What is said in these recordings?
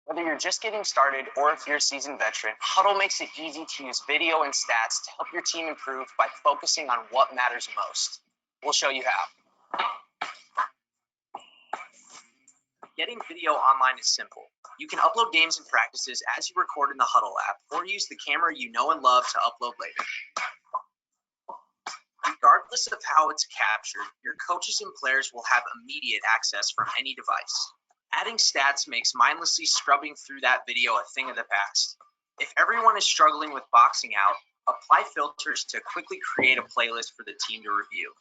Whether you're just getting started or if you're a seasoned veteran, Huddle makes it easy to use video and stats to help your team improve by focusing on what matters most. We'll show you how. Getting video online is simple. You can upload games and practices as you record in the Huddle app, or use the camera you know and love to upload later. Regardless of how it's captured, your coaches and players will have immediate access from any device. Adding stats makes mindlessly scrubbing through that video a thing of the past. If everyone is struggling with boxing out, apply filters to quickly create a playlist for the team to review.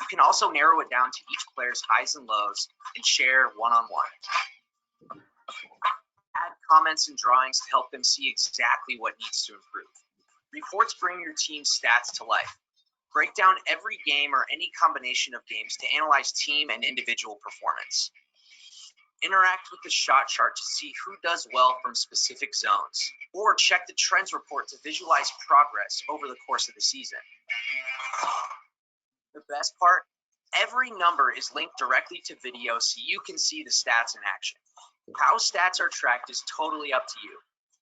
You can also narrow it down to each player's highs and lows and share one-on-one. Add comments and drawings to help them see exactly what needs to improve. Reports bring your team's stats to life. Break down every game or any combination of games to analyze team and individual performance. Interact with the shot chart to see who does well from specific zones, or check the trends report to visualize progress over the course of the season. The best part, every number is linked directly to video so you can see the stats in action. How stats are tracked is totally up to you.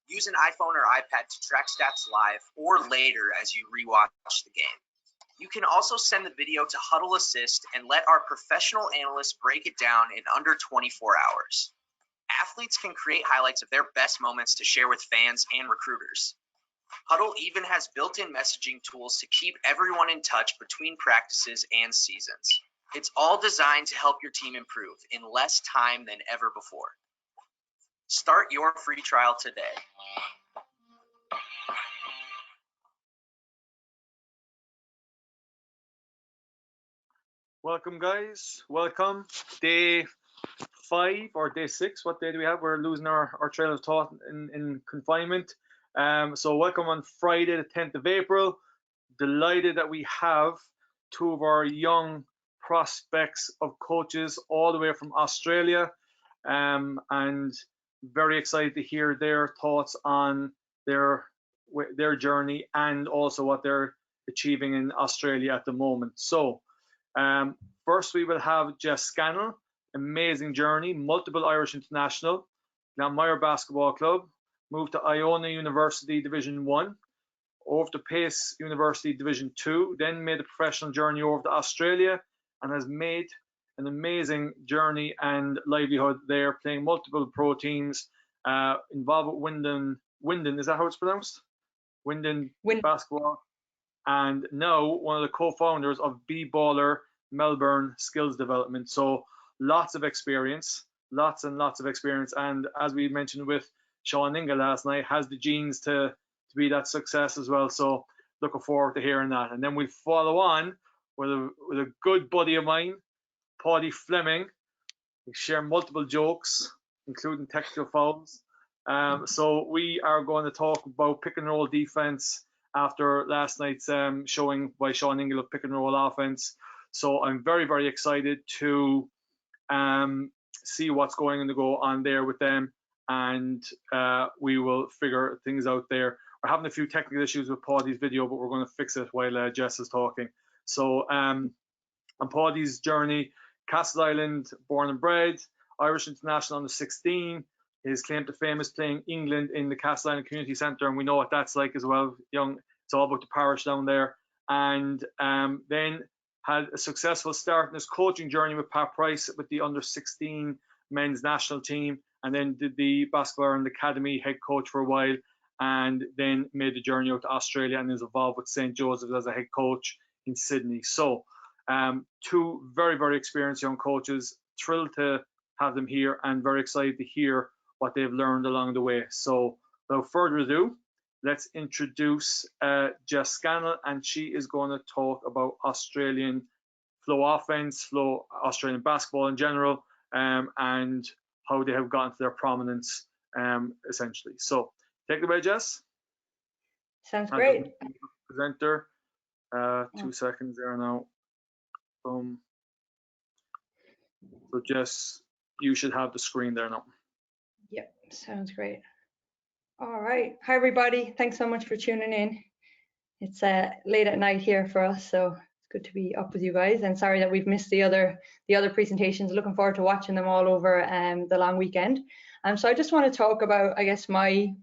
Use an iPhone or iPad to track stats live or later as you rewatch the game. You can also send the video to Huddle Assist and let our professional analysts break it down in under 24 hours. Athletes can create highlights of their best moments to share with fans and recruiters. Huddle even has built-in messaging tools to keep everyone in touch between practices and seasons. It's all designed to help your team improve in less time than ever before. Start your free trial today. Welcome, guys. Welcome. Day 5 or day 6. What day do we have? We're losing our trail of thought in confinement. So welcome on Friday, the 10th of April. Delighted that we have two of our young prospects of coaches all the way from Australia, and very excited to hear their thoughts on their journey and also what they're achieving in Australia at the moment. So first we will have Jess Scannel, amazing journey, multiple Irish international, Glanmire Basketball Club, moved to Iona University Division 1, over to Pace University Division 2, then made a professional journey over to Australia and has made an amazing journey and livelihood there, playing multiple pro teams, involved with Wyndon, is that how it's pronounced? Wyndon Basketball, and now one of the co-founders of B-Baller Melbourne Skills Development. So lots of experience, lots and lots of experience, and as we mentioned with Sean Inga last night, has the genes to be that success as well. So looking forward to hearing that. And then we'll follow on with a good buddy of mine, Paudie Fleming. We share multiple jokes, including technical fouls. So we are going to talk about pick and roll defense after last night's showing by Sean Ingle of pick and roll offense. So I'm very, very excited to see what's going to go on there with them, and we will figure things out there. We're having a few technical issues with Paudie's video, but we're going to fix it while Jess is talking. So on Paudie's journey, Castle Island born and bred, Irish international under 16. His claim to fame is playing England in the Castle Island Community Centre, and we know what that's like as well. It's all about the parish down there. And then had a successful start in his coaching journey with Pat Price with the under 16 men's national team, and then did the Basketball Ireland Academy head coach for a while, and then made the journey out to Australia and is involved with St. Joseph's as a head coach in Sydney. So two very, very experienced young coaches. Thrilled to have them here and very excited to hear what they've learned along the way. So without further ado, let's introduce Jess Scannel, and she is going to talk about Australian flow offense, flow Australian basketball in general, and how they have gotten to their prominence, essentially. So take it away, Jess. Sounds great. Presenter. 2 seconds there now. So Jess, you should have the screen there now. Yep, sounds great. All right. Hi, everybody. Thanks so much for tuning in. It's late at night here for us, so it's good to be up with you guys, and sorry that we've missed the other presentations. Looking forward to watching them all over the long weekend. So I just want to talk about, I guess, my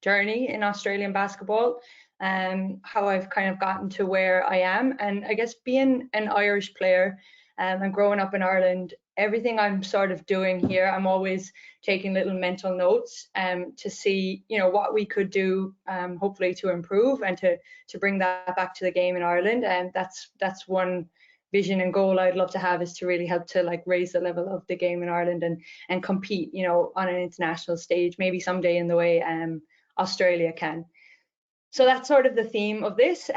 journey in Australian basketball, how I've kind of gotten to where I am, and I guess being an Irish player and growing up in Ireland, everything I'm sort of doing here, I'm always taking little mental notes to see, you know, what we could do, hopefully to improve and to bring that back to the game in Ireland. And that's one vision and goal I'd love to have, is to really help to like raise the level of the game in Ireland and compete, you know, on an international stage, maybe someday in the way Australia can. So that's sort of the theme of this,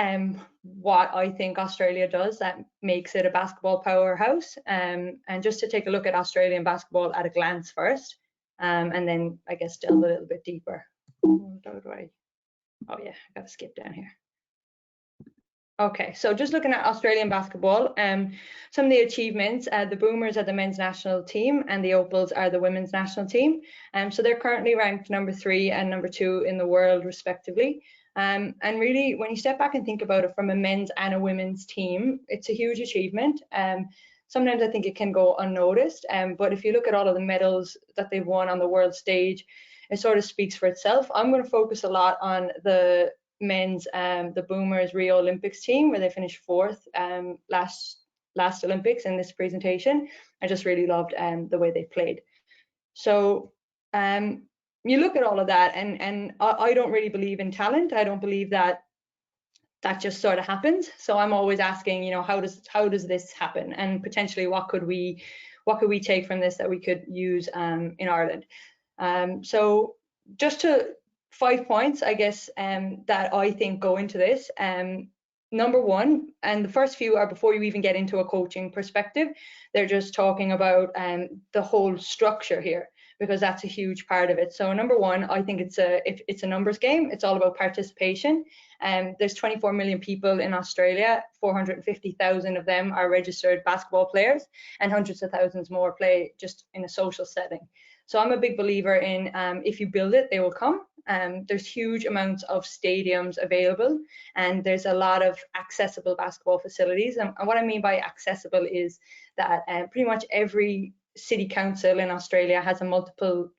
what I think Australia does that makes it a basketball powerhouse, and just to take a look at Australian basketball at a glance first, and then I guess delve a little bit deeper. Oh yeah, I gotta skip down here. Okay, so just looking at Australian basketball, some of the achievements, the Boomers are the men's national team and the Opals are the women's national team. So they're currently ranked number 3 and number 2 in the world respectively. And really, when you step back and think about it from a men's and a women's team, it's a huge achievement. Sometimes I think it can go unnoticed, but if you look at all of the medals that they've won on the world stage, it sort of speaks for itself. I'm going to focus a lot on the men's, the Boomers Rio Olympics team, where they finished 4th last Olympics in this presentation. I just really loved the way they played. So you look at all of that, and I don't really believe in talent. I don't believe that just sort of happens. So I'm always asking, you know, how does this happen, and potentially what could we take from this that we could use in Ireland. So just to 5 points, I guess, that I think go into this. Number 1, and the first few are before you even get into a coaching perspective, they're just talking about the whole structure here, because that's a huge part of it. So number 1, I think it's a numbers game. It's all about participation. There's 24 million people in Australia. 450,000 of them are registered basketball players, and hundreds of thousands more play just in a social setting. So I'm a big believer in if you build it, they will come. There's huge amounts of stadiums available, and there's a lot of accessible basketball facilities. And what I mean by accessible is that pretty much every city council in Australia has a multiple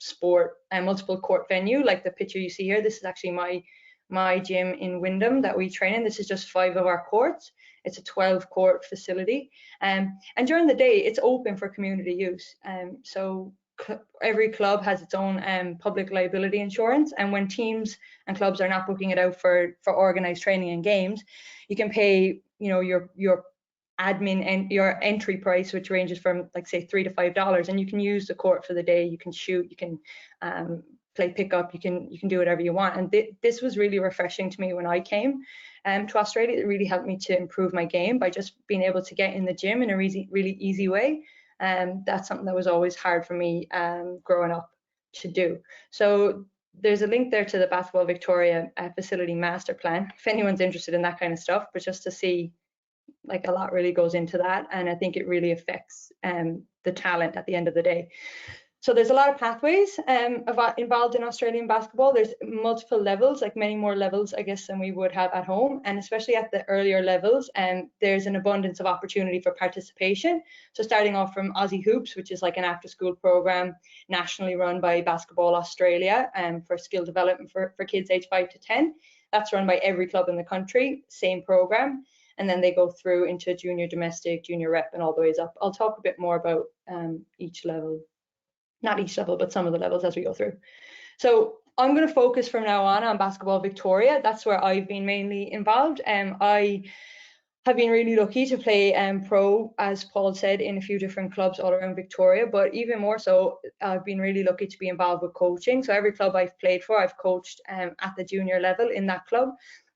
court venue, like the picture you see here. This is actually my gym in Wyndham that we train in. This is just 5 of our courts. It's a 12-court facility, and during the day it's open for community use. So every club has its own public liability insurance, and when teams and clubs are not booking it out for organized training and games, you can pay, you know, your admin and your entry price, which ranges from like say $3 to $5, and you can use the court for the day. You can shoot, you can play pickup, you can do whatever you want. And this was really refreshing to me when I came to Australia. It really helped me to improve my game by just being able to get in the gym in a really easy way. That's something that was always hard for me growing up to do. So there's a link there to the Basketball Victoria facility master plan, if anyone's interested in that kind of stuff, but just to see, like, a lot really goes into that, and I think it really affects the talent at the end of the day. So there's a lot of pathways involved in Australian basketball. There's multiple levels, like many more levels, I guess, than we would have at home. And especially at the earlier levels, there's an abundance of opportunity for participation. So starting off from Aussie Hoops, which is like an after-school program nationally run by Basketball Australia for skill development for kids aged 5 to 10. That's run by every club in the country, same program. And then they go through into junior domestic, junior rep, and all the ways up. I'll talk a bit more about each level. Not each level, but some of the levels as we go through. So I'm going to focus from now on Basketball Victoria. That's where I've been mainly involved. I have been really lucky to play pro, as Paul said, in a few different clubs all around Victoria, but even more so, I've been really lucky to be involved with coaching. So every club I've played for, I've coached at the junior level in that club.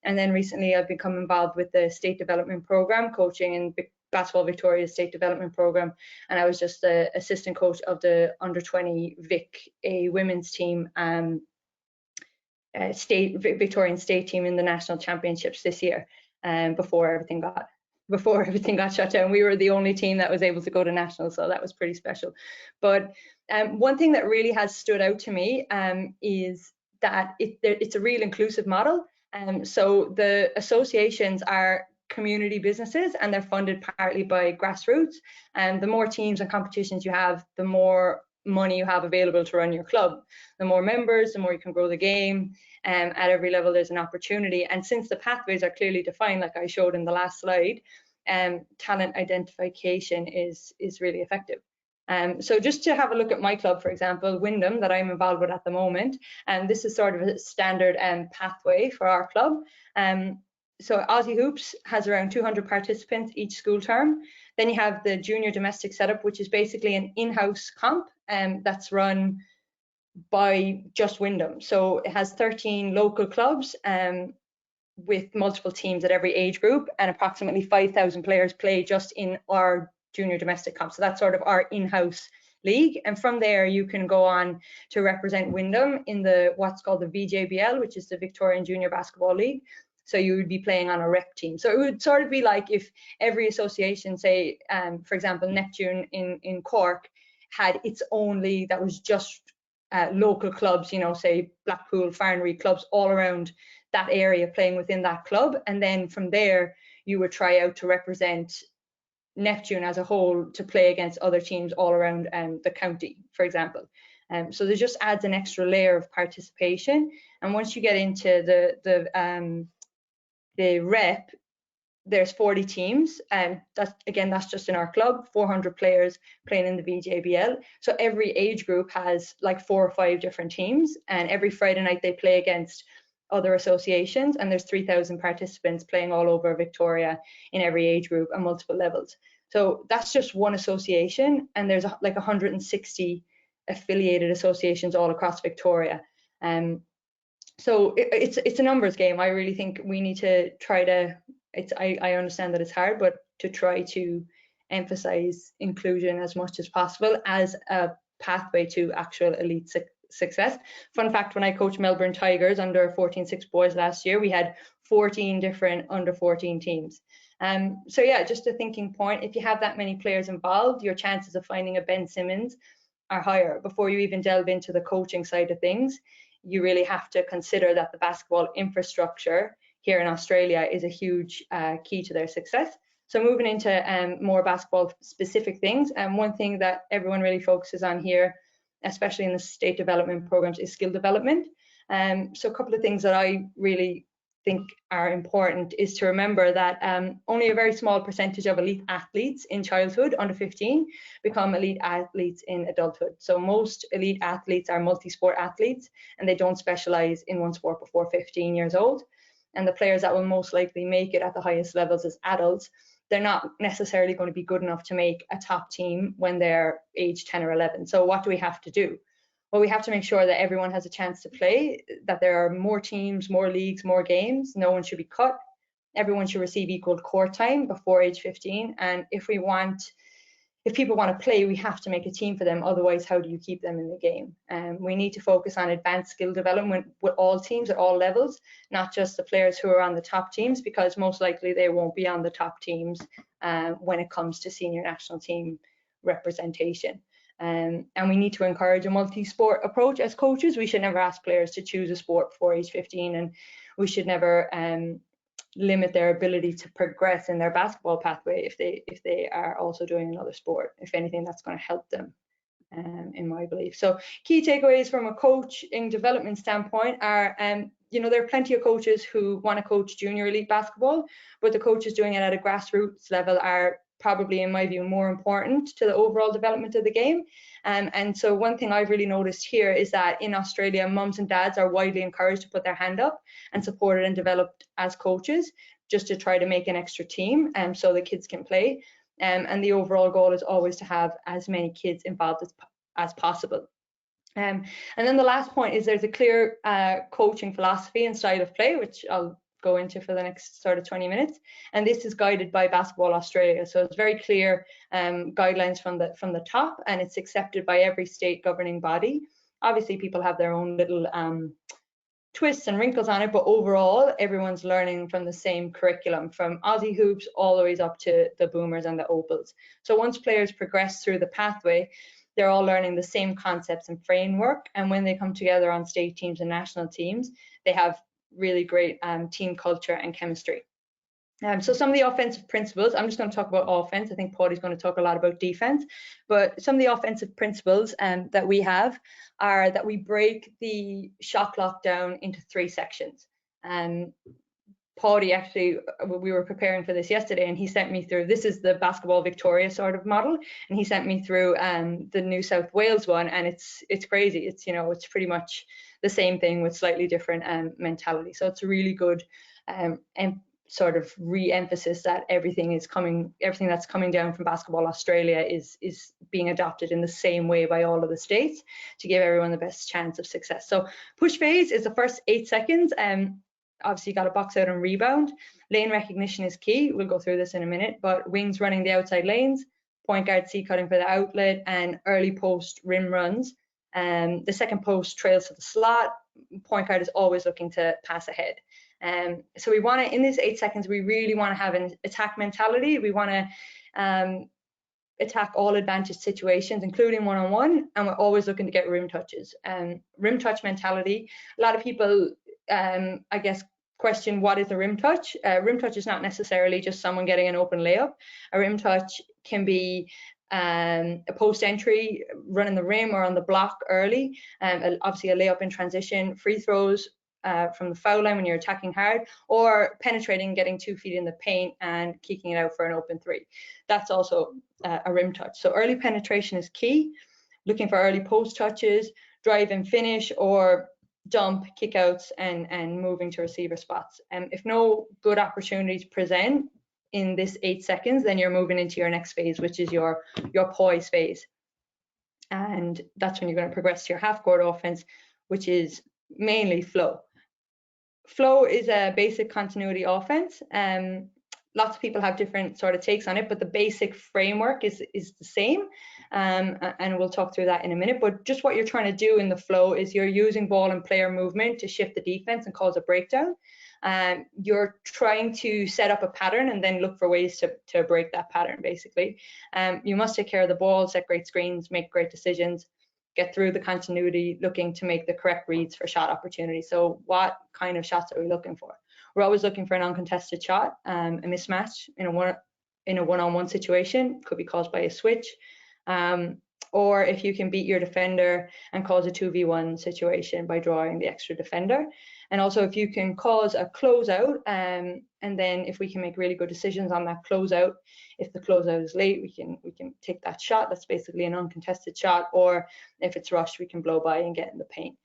And then recently I've become involved with the state development program, coaching in Basketball Victoria's state development program, and I was just the assistant coach of the under-20 Vic A women's team, Victorian state team in the national championships this year. Before everything got shut down, we were the only team that was able to go to nationals, so that was pretty special. But one thing that really has stood out to me is that it's a real inclusive model. So the associations are community businesses, and they're funded partly by grassroots. And the more teams and competitions you have, the more money you have available to run your club. The more members, the more you can grow the game. At every level, there's an opportunity. And since the pathways are clearly defined, like I showed in the last slide, talent identification is really effective. So just to have a look at my club, for example, Wyndham, that I'm involved with at the moment, and this is sort of a standard pathway for our club. So Aussie Hoops has around 200 participants each school term. Then you have the junior domestic setup, which is basically an in-house comp that's run by just Wyndham. So it has 13 local clubs with multiple teams at every age group, and approximately 5,000 players play just in our junior domestic comp. So that's sort of our in-house league. And from there, you can go on to represent Wyndham in the what's called the VJBL, which is the Victorian Junior Basketball League. So you would be playing on a rep team. So it would sort of be like if every association, say, for example, Neptune in Cork had its own league that was just local clubs, you know, say Blackpool, Farnbury clubs all around that area playing within that club. And then from there, you would try out to represent Neptune as a whole to play against other teams all around the county, for example. So there just adds an extra layer of participation. And once you get into the rep, there's 40 teams, and that's just in our club, 400 players playing in the VJBL. So every age group has like 4 or 5 different teams, and every Friday night they play against other associations, and there's 3,000 participants playing all over Victoria in every age group and multiple levels. So that's just one association, and there's like 160 affiliated associations all across Victoria. So it's a numbers game. I really think we need to try to, I understand that it's hard, but to try to emphasize inclusion as much as possible as a pathway to actual elite success. Fun fact, when I coached Melbourne Tigers under 14-6 boys last year, we had 14 different under 14 teams. So yeah, just a thinking point, if you have that many players involved, your chances of finding a Ben Simmons are higher. Before you even delve into the coaching side of things, you really have to consider that the basketball infrastructure here in Australia is a huge key to their success. So moving into more basketball specific things, and one thing that everyone really focuses on here, especially in the state development programs, is skill development. So a couple of things that I really think are important is to remember that only a very small percentage of elite athletes in childhood, under 15, become elite athletes in adulthood. So most elite athletes are multi-sport athletes, and they don't specialize in one sport before 15 years old. And the players that will most likely make it at the highest levels as adults, they're not necessarily going to be good enough to make a top team when they're age 10 or 11. So what do we have to do? Well, we have to make sure that everyone has a chance to play, that there are more teams, more leagues, more games. No one should be cut. Everyone should receive equal court time before age 15. And if people want to play, we have to make a team for them. Otherwise, how do you keep them in the game? We need to focus on advanced skill development with all teams at all levels, not just the players who are on the top teams, because most likely they won't be on the top teams when it comes to senior national team representation. And we need to encourage a multi-sport approach as coaches. We should never ask players to choose a sport before age 15, and we should never limit their ability to progress in their basketball pathway if they are also doing another sport. If anything, that's going to help them, in my belief. So key takeaways from a coaching development standpoint are, there are plenty of coaches who want to coach junior elite basketball, but the coaches doing it at a grassroots level are probably, in my view, more important to the overall development of the game. And so one thing I've really noticed here is that in Australia, mums and dads are widely encouraged to put their hand up and supported and developed as coaches, just to try to make an extra team so the kids can play. And the overall goal is always to have as many kids involved as possible. And then the last point is there's a clear coaching philosophy and style of play, which I'll go into for the next sort of 20 minutes, and this is guided by Basketball Australia. So it's very clear guidelines from the top, and it's accepted by every state governing body. Obviously, people have their own little twists and wrinkles on it, but overall, everyone's learning from the same curriculum, from Aussie Hoops all the way up to the Boomers and the Opals. So once players progress through the pathway, they're all learning the same concepts and framework, and when they come together on state teams and national teams, they have really great team culture and chemistry. So some of the offensive principles, I'm just going to talk about offense. I think Paudie's going to talk a lot about defense, but some of the offensive principles that we have are that we break the shot clock down into 3 sections. Paudie, actually, we were preparing for this yesterday, and he sent me through, this is the Basketball Victoria sort of model, and he sent me through the New South Wales one, and it's crazy. It's, you know, it's pretty much the same thing with slightly different mentality. So it's a really good and sort of re-emphasis that everything that's coming down from Basketball Australia is being adopted in the same way by all of the states to give everyone the best chance of success. So push phase is the first 8 seconds. Obviously, you got to box out and rebound. Lane recognition is key. We'll go through this in a minute, but wings running the outside lanes, point guard C cutting for the outlet, and early post rim runs. The second post trails to the slot. Point guard is always looking to pass ahead. So we want to, in these 8 seconds, we really want to have an attack mentality. We want to attack all advantage situations, including one-on-one, and we're always looking to get rim touches. Rim touch mentality. A lot of people, I guess, question what is a rim touch. Rim touch is not necessarily just someone getting an open layup. A rim touch can be a post entry, running the rim or on the block early, obviously a layup in transition, free throws from the foul line when you're attacking hard, or penetrating, getting 2 feet in the paint and kicking it out for an open 3. That's also a rim touch. So early penetration is key. Looking for early post touches, drive and finish, or dump, kickouts, and moving to receiver spots. If no good opportunities present in this 8 seconds, then you're moving into your next phase, which is your poise phase. And that's when you're going to progress to your half-court offense, which is mainly flow. Flow is a basic continuity offense. Lots of people have different sort of takes on it, but the basic framework is the same. And we'll talk through that in a minute. But just what you're trying to do in the flow is you're using ball and player movement to shift the defense and cause a breakdown. You're trying to set up a pattern and then look for ways to break that pattern, basically. You must take care of the ball, set great screens, make great decisions, get through the continuity, looking to make the correct reads for shot opportunities. So what kind of shots are we looking for? We're always looking for an uncontested shot. A mismatch in a one-on-one situation could be caused by a switch, or if you can beat your defender and cause a 2v1 situation by drawing the extra defender. And also if you can cause a closeout, and then if we can make really good decisions on that closeout, if the closeout is late, we can take that shot. That's basically an uncontested shot. Or if it's rushed, we can blow by and get in the paint.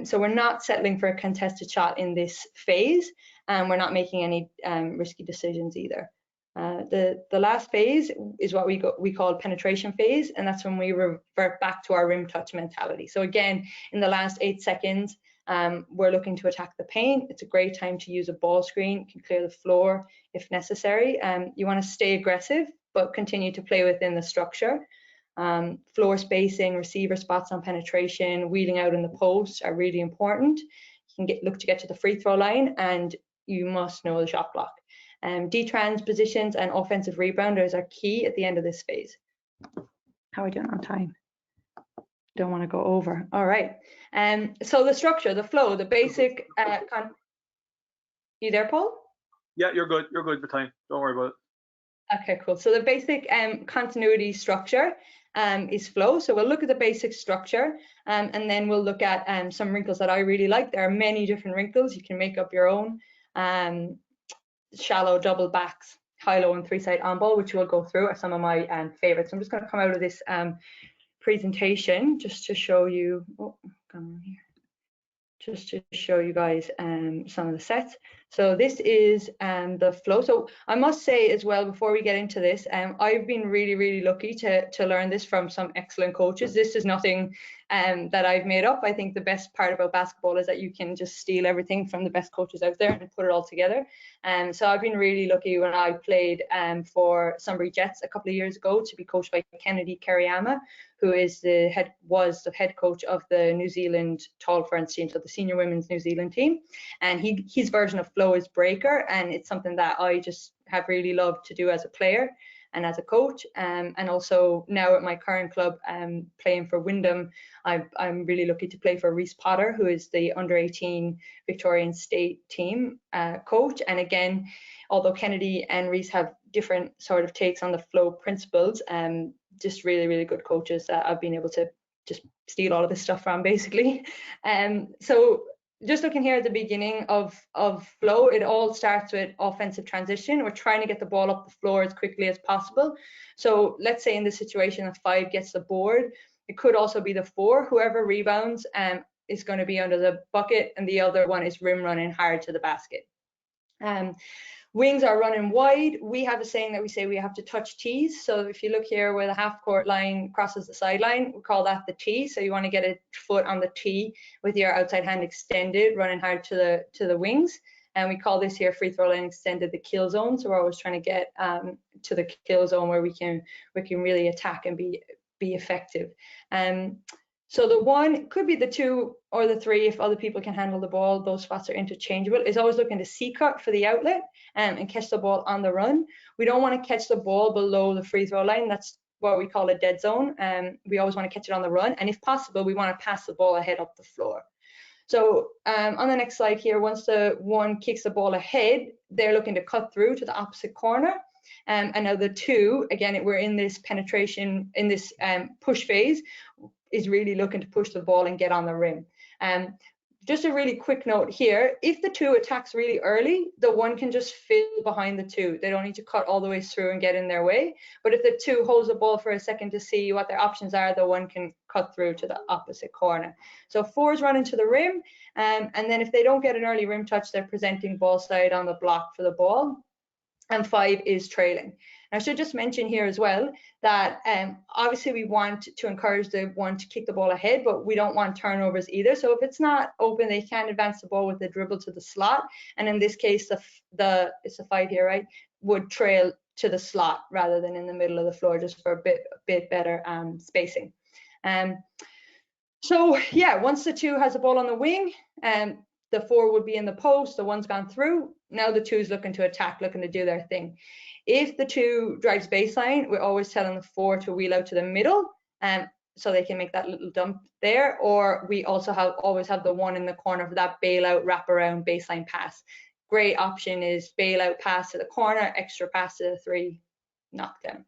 So we're not settling for a contested shot in this phase, and we're not making any risky decisions either. The last phase is what we call penetration phase, and that's when we revert back to our rim touch mentality. So again, in the last 8 seconds, we're looking to attack the paint. It's a great time to use a ball screen. You can clear the floor if necessary. You want to stay aggressive, but continue to play within the structure. Floor spacing, receiver spots on penetration, wheeling out in the post are really important. You can look to get to the free throw line, and you must know the shot block. D-trans positions and offensive rebounders are key at the end of this phase. How are we doing on time? Don't want to go over. All right. So the structure, the flow, the basic. You there, Paul? Yeah, you're good. You're good for time. Don't worry about it. Okay, cool. So the basic continuity structure is flow. So we'll look at the basic structure, and then we'll look at some wrinkles that I really like. There are many different wrinkles. You can make up your own. Shallow double backs, high low and 3-side on ball, which we'll go through, are some of my favorites. I'm just going to come out of this presentation just to show you. Oh, come on here. Just to show you guys some of the sets. So this is the flow. So I must say as well, before we get into this, I've been really lucky to learn this from some excellent coaches. This is nothing that I've made up. I think the best part about basketball is that you can just steal everything from the best coaches out there and put it all together. So I've been really lucky when I played for Sunbury Jets a couple of years ago to be coached by Kennedy Kariyama, who was the head coach of the New Zealand Tall Ferns team, so the senior women's New Zealand team. And his version of flow is breaker, and it's something that I just have really loved to do as a player. and as a coach, and also now at my current club, playing for Wyndham, I'm really lucky to play for Reese Potter, who is the under-18 Victorian State team coach. And again, although Kennedy and Reese have different sort of takes on the flow principles, just really, really good coaches that I've been able to just steal all of this stuff from, basically. So just looking here at the beginning of flow, it all starts with offensive transition. We're trying to get the ball up the floor as quickly as possible. So let's say in this situation, a 5 gets the board. It could also be the 4. Whoever rebounds is going to be under the bucket, and the other one is rim running hard to the basket. Wings are running wide. We have a saying that we say we have to touch tees. So if you look here where the half court line crosses the sideline, we call that the tee. So you want to get a foot on the tee with your outside hand extended, running hard to the wings. And we call this here free throw line extended the kill zone. So we're always trying to get to the kill zone where we can really attack and be effective. So the 1 could be the 2 or the 3 if other people can handle the ball. Those spots are interchangeable. Is always looking to C-cut for the outlet and catch the ball on the run. We don't want to catch the ball below the free throw line. That's what we call a dead zone. We always want to catch it on the run. And if possible, we want to pass the ball ahead up the floor. So on the next slide here, once the 1 kicks the ball ahead, they're looking to cut through to the opposite corner. And now the 2, again, we're in this penetration, in this push phase, is really looking to push the ball and get on the rim. Just a really quick note here, if the 2 attacks really early, the 1 can just fill behind the 2. They don't need to cut all the way through and get in their way. But if the 2 holds the ball for a second to see what their options are, the 1 can cut through to the opposite corner. So 4 is running to the rim, and then if they don't get an early rim touch, they're presenting ball side on the block for the ball. And 5 is trailing. I should just mention here as well that obviously we want to encourage the 1 to kick the ball ahead, but we don't want turnovers either. So if it's not open, they can advance the ball with a dribble to the slot. And in this case, it's a 5 here, right, would trail to the slot rather than in the middle of the floor, just for a bit better spacing. So yeah, once the 2 has the ball on the wing, the 4 would be in the post, the 1's gone through. Now the 2's looking to attack, looking to do their thing. If the 2 drives baseline, we're always telling the 4 to wheel out to the middle, so they can make that little dump there. Or we also always have the 1 in the corner for that bailout, wraparound baseline pass. Great option is bailout pass to the corner, extra pass to the 3, knockdown.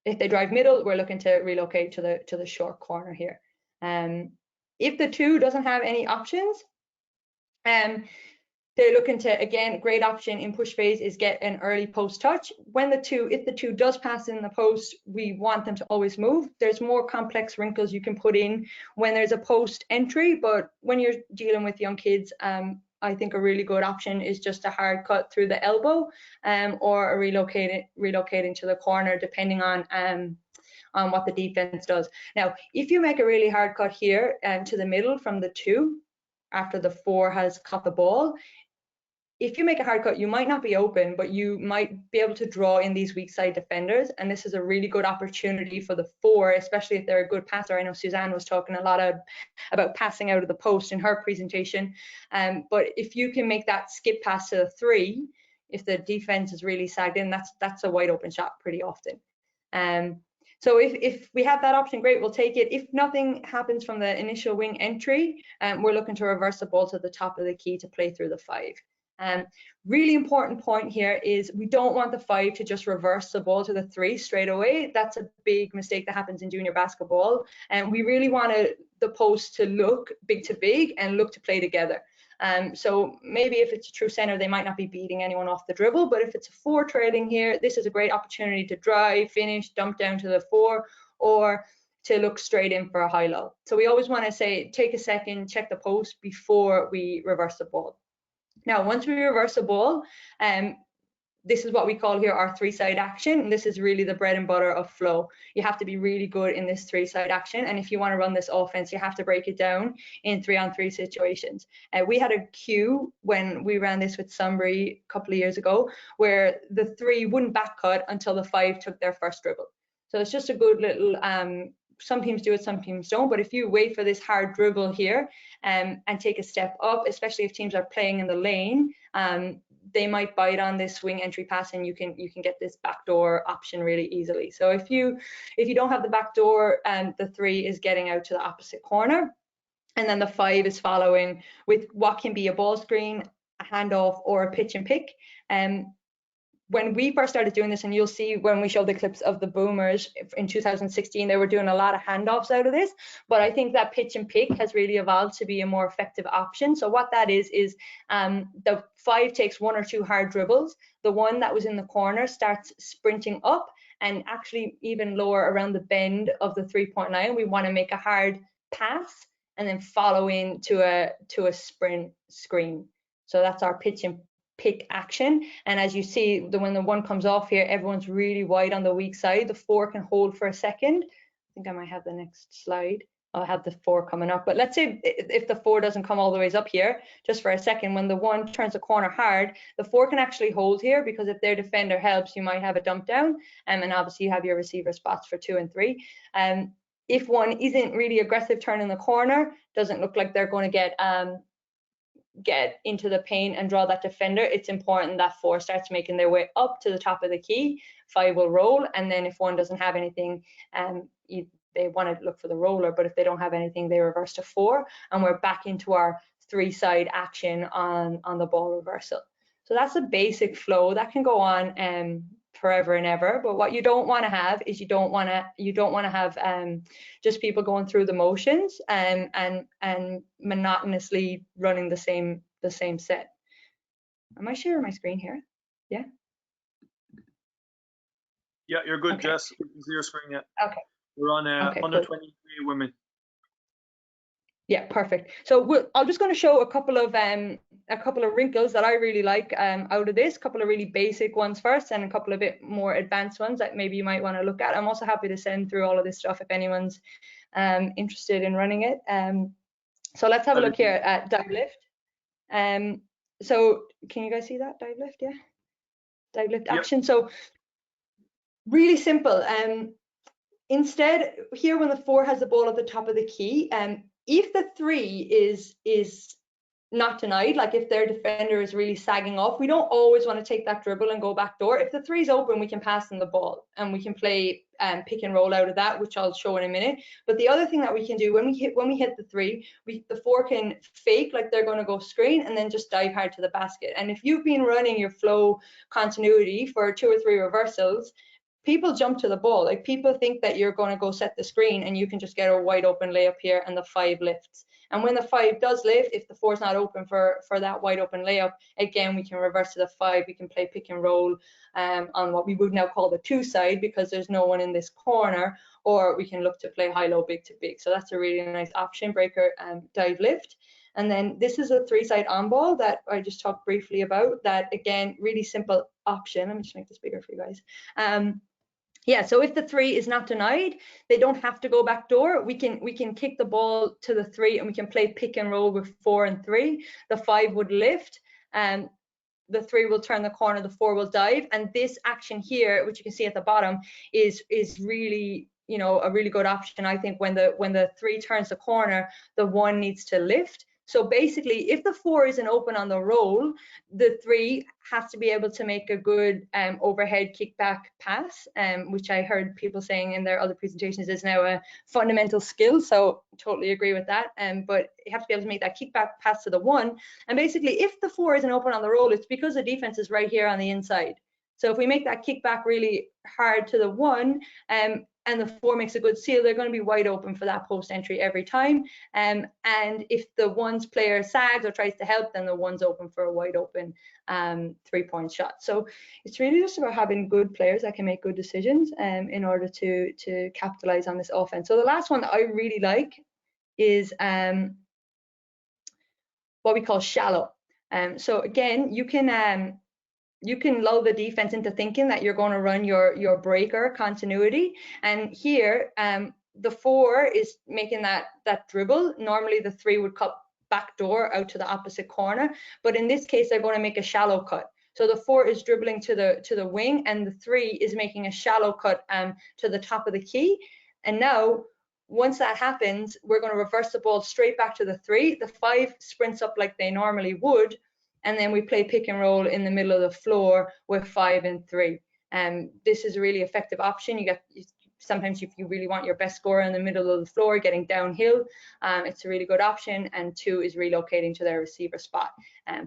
If they drive middle, we're looking to relocate to the short corner here. If the 2 doesn't have any options, they're looking to, again, great option in push phase is get an early post touch. If the 2 does pass in the post, we want them to always move. There's more complex wrinkles you can put in when there's a post entry, but when you're dealing with young kids, I think a really good option is just a hard cut through the elbow, or a relocating to the corner, depending on what the defense does. Now, if you make a really hard cut here to the middle from the 2, after the 4 has caught the ball, if you make a hard cut, you might not be open, but you might be able to draw in these weak side defenders. And this is a really good opportunity for the 4, especially if they're a good passer. I know Suzanne was talking a lot about passing out of the post in her presentation. But if you can make that skip pass to the 3, if the defense is really sagged in, that's a wide open shot pretty often. So if we have that option, great, we'll take it. If nothing happens from the initial wing entry, we're looking to reverse the ball to the top of the key to play through the 5. Really important point here is we don't want the 5 to just reverse the ball to the 3 straight away. That's a big mistake that happens in junior basketball. And we really want the post to look big to big and look to play together. So maybe if it's a true center, they might not be beating anyone off the dribble, but if it's a 4 trailing here, this is a great opportunity to drive, finish, dump down to the 4, or to look straight in for a high-low. So we always want to say, take a second, check the post before we reverse the ball. Now, once we reverse the ball, this is what we call here our 3-side action. And this is really the bread and butter of flow. You have to be really good in this 3-side action. And if you want to run this offense, you have to break it down in 3-on-3 situations. We had a cue when we ran this with Sunbury a couple of years ago, where the 3 wouldn't back cut until the 5 took their first dribble. So it's just a good little, some teams do it, some teams don't. But if you wait for this hard dribble here and take a step up, especially if teams are playing in the lane, they might bite on this swing entry pass, and you can get this backdoor option really easily. So if you don't have the backdoor, the 3 is getting out to the opposite corner, and then the 5 is following with what can be a ball screen, a handoff, or a pitch and pick. When we first started doing this, and you'll see when we show the clips of the Boomers in 2016, they were doing a lot of handoffs out of this, but I think that pitch and pick has really evolved to be a more effective option. So what that is the 5 takes 1 or 2 hard dribbles. The one that was in the corner starts sprinting up, and actually even lower around the bend of the 3-point line. We want to make a hard pass and then follow into a sprint screen. So that's our pitch and pick action. And as you see, when the 1 comes off here, everyone's really wide on the weak side. The 4 can hold for a second. I think I might have the next slide. I'll have the 4 coming up. But let's say if the 4 doesn't come all the way up here, just for a second, when the 1 turns the corner hard, the 4 can actually hold here, because if their defender helps, you might have a dump down. And obviously you have your receiver spots for 2 and 3. If 1 isn't really aggressive turning the corner, doesn't look like they're going to get into the paint and draw that defender, it's important that 4 starts making their way up to the top of the key. 5 will roll, and then if 1 doesn't have anything, they want to look for the roller, but if they don't have anything, they reverse to 4, and we're back into our 3-side action on the ball reversal. So that's a basic flow that can go on forever and ever. But what you don't want to have is you don't want to have just people going through the motions and monotonously running the same set. Am I sharing my screen here? Yeah. Yeah, you're good, Okay. Jess. We can see your screen. Yeah. Okay. We're on Okay, under cool. 23 women. Yeah, perfect. So I'm just going to show a couple of wrinkles that I really like out of this. A couple of really basic ones first, and a couple of bit more advanced ones that maybe you might want to look at. I'm also happy to send through all of this stuff if anyone's interested in running it. So let's have a look here at dive lift. So can you guys see that dive lift? Yeah, dive lift action. Yep. So really simple. Instead, here when the 4 has the ball at the top of the key, if the 3 is not denied, like if their defender is really sagging off, we don't always want to take that dribble and go back door. If the 3 is open, we can pass them the ball, and we can play pick and roll out of that, which I'll show in a minute. But the other thing that we can do when we hit the 3, the 4 can fake like they're going to go screen and then just dive hard to the basket. And if you've been running your flow continuity for 2 or 3 reversals, people jump to the ball. Like, people think that you're going to go set the screen and you can just get a wide open layup here and the 5 lifts. And when the 5 does lift, if the 4 is not open for that wide open layup, again, we can reverse to the 5. We can play pick and roll on what we would now call the 2 side, because there's no one in this corner, or we can look to play high-low, big to big. So that's a really nice option, breaker dive lift. And then this is a 3-side on ball that I just talked briefly about. That, again, really simple option. Let me just make this bigger for you guys. Yeah, so if the 3 is not denied, they don't have to go back door. We can kick the ball to the 3 and we can play pick and roll with 4 and 3. The 5 would lift, and the 3 will turn the corner, the 4 will dive. And this action here, which you can see at the bottom, is really, you know, a really good option. I think when the 3 turns the corner, the 1 needs to lift. So basically, if the 4 isn't open on the roll, the 3 has to be able to make a good overhead kickback pass, which I heard people saying in their other presentations is now a fundamental skill. So totally agree with that. But you have to be able to make that kickback pass to the 1. And basically, if the 4 isn't open on the roll, it's because the defense is right here on the inside. So if we make that kickback really hard to the 1, and the 4 makes a good seal, they're going to be wide open for that post entry every time. And if the 1's player sags or tries to help, then the 1's open for a wide open 3-point shot. So it's really just about having good players that can make good decisions in order to capitalize on this offense. So the last one that I really like is what we call shallow. So again, you can lull the defense into thinking that you're going to run your breaker continuity. And here, the 4 is making that dribble. Normally, the 3 would cut back door out to the opposite corner. But in this case, they're going to make a shallow cut. So the 4 is dribbling to the wing, and the 3 is making a shallow cut to the top of the key. And now, once that happens, we're going to reverse the ball straight back to the 3. The 5 sprints up like they normally would. and then we play pick and roll in the middle of the floor with 5 and 3. This is a really effective option. Sometimes if you really want your best scorer in the middle of the floor getting downhill, it's a really good option. And 2 is relocating to their receiver spot.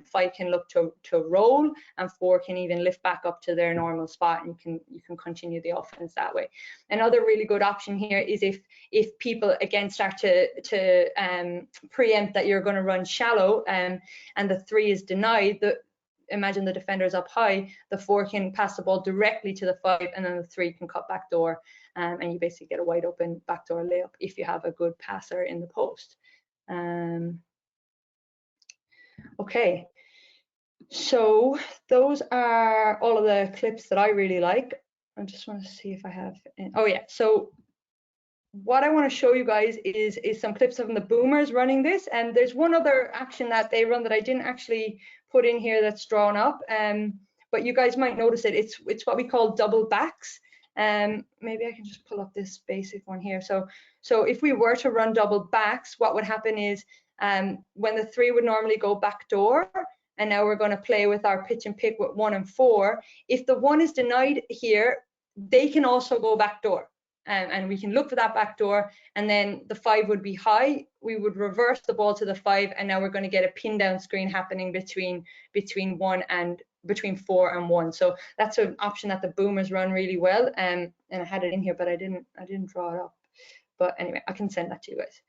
5 can look to roll, and 4 can even lift back up to their normal spot, and you can continue the offense that way. Another really good option here is if people again start to preempt that you're going to run shallow, and the 3 is denied, imagine the defender is up high, the 4 can pass the ball directly to the 5, and then the 3 can cut back door, and you basically get a wide open backdoor layup if you have a good passer in the post. Okay, so those are all of the clips that I really like. I just want to see if I have, oh yeah, so what I want to show you guys is some clips of the Boomers running this, and there's one other action that they run that I didn't actually put in here that's drawn up, but you guys might notice it. It's what we call double backs. Maybe I can just pull up this basic one here. So if we were to run double backs, what would happen is when the 3 would normally go back door, and now we're going to play with our pitch and pick with 1 and 4. If the 1 is denied here, they can also go back door. And we can look for that back door, and then the 5 would be high. We would reverse the ball to the 5, and now we're going to get a pin down screen happening between 4 and 1. So that's an option that the Boomers run really well. And I had it in here, but I didn't draw it up. But anyway, I can send that to you guys.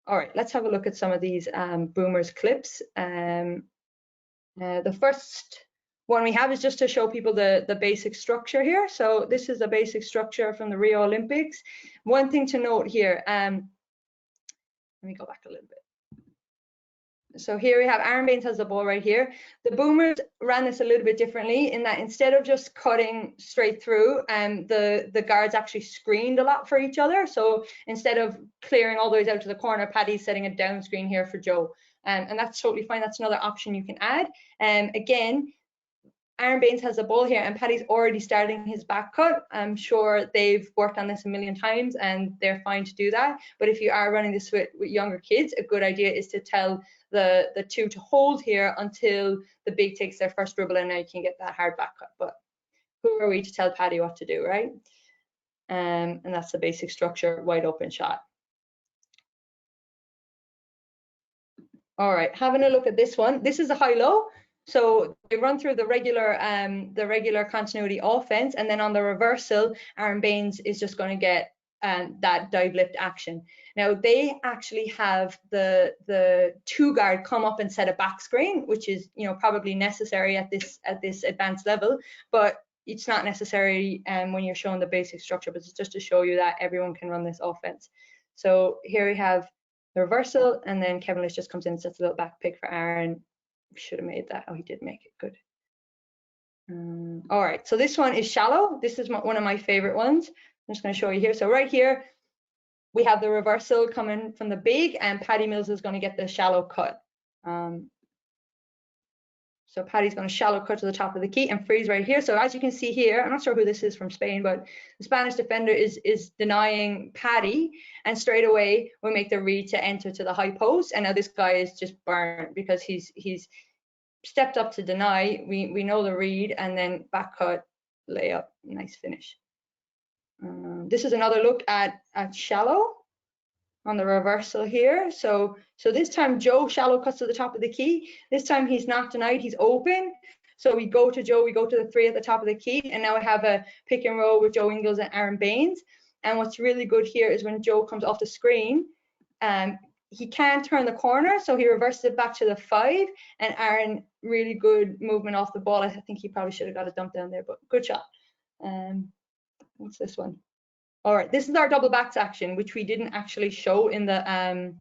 All right, let's have a look at some of these Boomers clips. The first one we have is just to show people the basic structure here. So this is the basic structure from the Rio Olympics. One thing to note here, let me go back a little bit. So here we have Aaron Baines has the ball right here. The Boomers ran this a little bit differently in that instead of just cutting straight through, the guards actually screened a lot for each other. So instead of clearing all the way out to the corner, Paudie's setting a down screen here for Joe. And that's totally fine. That's another option you can add. Again, Aaron Baines has the ball here, and Paudie's already starting his back cut. I'm sure they've worked on this a million times, and they're fine to do that. But if you are running this with younger kids, a good idea is to tell the 2 to hold here until the big takes their first dribble, and now you can get that hard back cut. But who are we to tell Paudie what to do, right? And that's the basic structure, wide open shot. All right, having a look at this one. This is a high-low. So they run through the regular continuity offense, and then on the reversal, Aaron Baines is just going to get that dive lift action. Now they actually have the 2 guard come up and set a back screen, which is probably necessary at this advanced level, but it's not necessary when you're showing the basic structure. But it's just to show you that everyone can run this offense. So here we have the reversal, and then Kevin Lewis just comes in and sets a little back pick for Aaron. Should have made that. Oh, he did make it. Good. All right, so this one is shallow. This is one of my favorite ones. I'm just going to show you here. So right here we have the reversal coming from the big, and Paudie Mills is going to get the shallow cut. So Paudie's going to shallow cut to the top of the key and freeze right here. So as you can see here, I'm not sure who this is from Spain, but the Spanish defender is denying Paudie, and straight away we make the read to enter to the high post. And now this guy is just burned because he's stepped up to deny. We know the read, and then back cut, layup, nice finish. This is another look at shallow on the reversal here. So this time Joe shallow cuts to the top of the key. This time he's not denied, he's open. So we go to Joe, we go to the 3 at the top of the key, and now we have a pick and roll with Joe Ingles and Aaron Baines. And what's really good here is when Joe comes off the screen, he can't turn the corner, so he reverses it back to the 5, and Aaron, really good movement off the ball. I think he probably should have got a dump down there, but good shot. What's this one? All right, this is our double backs action, which we didn't actually show in the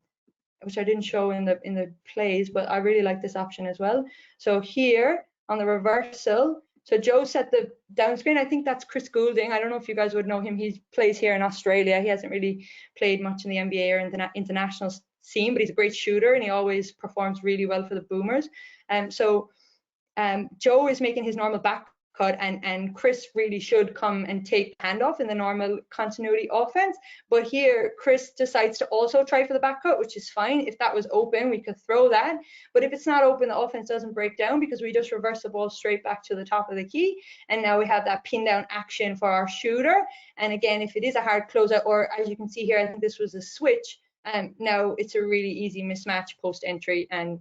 which I didn't show in the plays, but I really like this option as well. So here on the reversal, so Joe set the down screen. I think that's Chris Goulding. I don't know if you guys would know him. He plays here in Australia. He hasn't really played much in the NBA or international scene, but he's a great shooter, and he always performs really well for the Boomers. So Joe is making his normal back cut, and Chris really should come and take the handoff in the normal continuity offense. But here, Chris decides to also try for the back cut, which is fine. If that was open, we could throw that. But if it's not open, the offense doesn't break down because we just reverse the ball straight back to the top of the key. And now we have that pin down action for our shooter. And again, if it is a hard closeout, or as you can see here, I think this was a switch. Now it's a really easy mismatch post entry and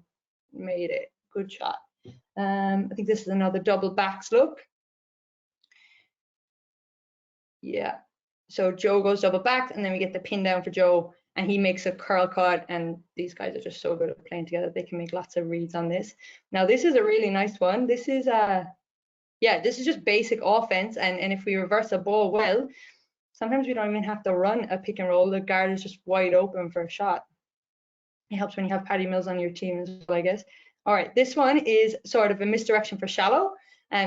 made it. Good shot. I think this is another double backs look. Yeah, so Joe goes double back, and then we get the pin down for Joe, and he makes a curl cut, and these guys are just so good at playing together. They can make lots of reads on this. Now this is a really nice one. This is this is just basic offense, and if we reverse the ball well, sometimes we don't even have to run a pick and roll. The guard is just wide open for a shot. It helps when you have Paudie Mills on your team as well, I guess. All right, this one is sort of a misdirection for shallow.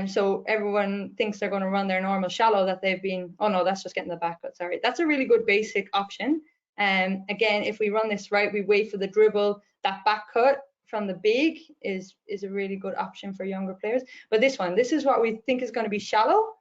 So everyone thinks they're going to run their normal shallow that they've been, oh no, that's just getting the back cut, sorry. That's a really good basic option. Again, if we run this right, we wait for the dribble, that back cut from the big is a really good option for younger players. But this is what we think is going to be shallow.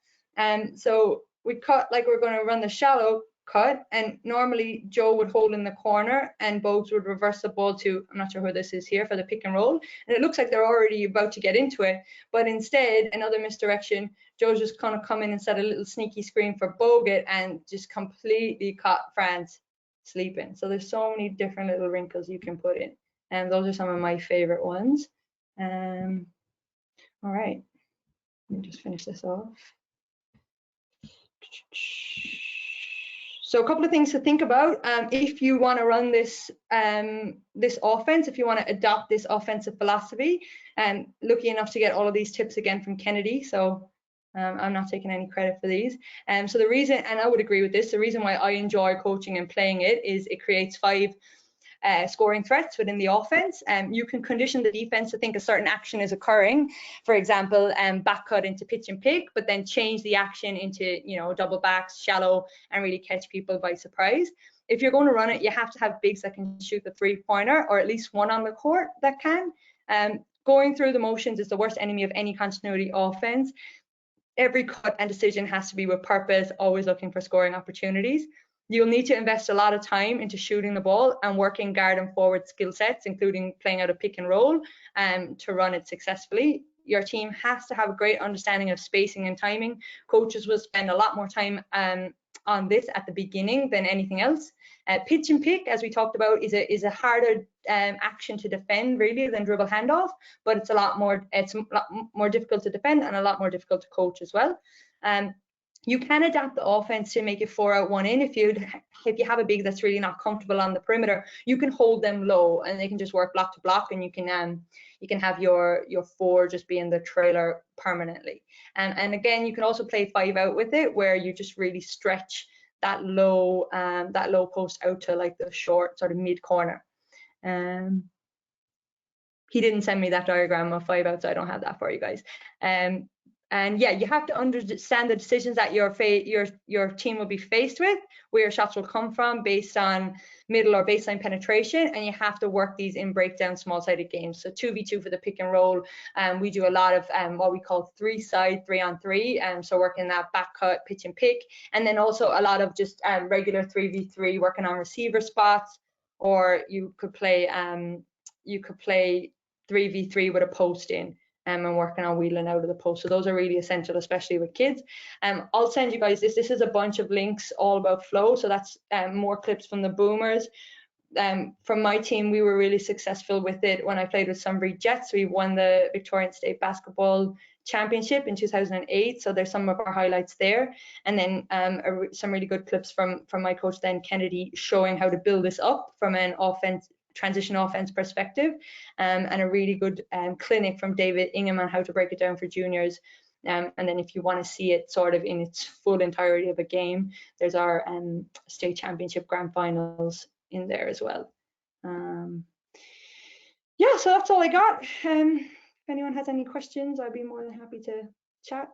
So we cut like we're going to run the shallow cut, and normally Joe would hold in the corner and Bogues would reverse the ball to, I'm not sure who this is here, for the pick and roll, and it looks like they're already about to get into it, but instead another misdirection, Joe's just kind of come in and set a little sneaky screen for Bogut and just completely caught France sleeping. So there's so many different little wrinkles you can put in, and those are some of my favorite ones. All right, let me just finish this off. So a couple of things to think about if you want to run this this offense, if you want to adopt this offensive philosophy. And lucky enough to get all of these tips again from Kennedy, so I'm not taking any credit for these. So the reason, and I would agree with this, the reason why I enjoy coaching and playing it is it creates 5 scoring threats within the offense. You can condition the defense to think a certain action is occurring, for example, back cut into pitch and pick, but then change the action into, you know, double backs, shallow, and really catch people by surprise. If you're going to run it, you have to have bigs that can shoot the 3-pointer, or at least one on the court that can. Going through the motions is the worst enemy of any continuity offense. Every cut and decision has to be with purpose, always looking for scoring opportunities. You'll need to invest a lot of time into shooting the ball and working guard and forward skill sets, including playing out a pick and roll, to run it successfully. Your team has to have a great understanding of spacing and timing. Coaches will spend a lot more time on this at the beginning than anything else. Pitch and pick, as we talked about, is a harder action to defend really than dribble handoff, but it's a lot more difficult to defend and a lot more difficult to coach as well. You can adapt the offense to make it 4 out, 1 in. If you have a big that's really not comfortable on the perimeter, you can hold them low and they can just work block to block, and you can have your 4 just be in the trailer permanently. And again, you can also play 5 out with it, where you just really stretch that low post out to like the short sort of mid corner. He didn't send me that diagram of 5 out, so I don't have that for you guys. And yeah, you have to understand the decisions that your team will be faced with, where your shots will come from based on middle or baseline penetration, and you have to work these in breakdown small-sided games. So 2v2 for the pick and roll. We do a lot of what we call 3-side 3-on-3, so working that back cut, pitch and pick, and then also a lot of just regular 3v3, working on receiver spots, or you could play 3v3 with a post in. And working on wheeling out of the post. So those are really essential, especially with kids. I'll send you guys this. This is a bunch of links all about flow. So that's more clips from the boomers. From my team, we were really successful with it when I played with Sunbury Jets. We won the Victorian State Basketball Championship in 2008. So there's some of our highlights there. And then some really good clips from my coach then, Kennedy, showing how to build this up from an transition offense perspective, and a really good clinic from David Ingham on how to break it down for juniors. And then if you want to see it sort of in its full entirety of a game, there's our state championship grand finals in there as well. Yeah, so that's all I got. If anyone has any questions, I'd be more than happy to chat.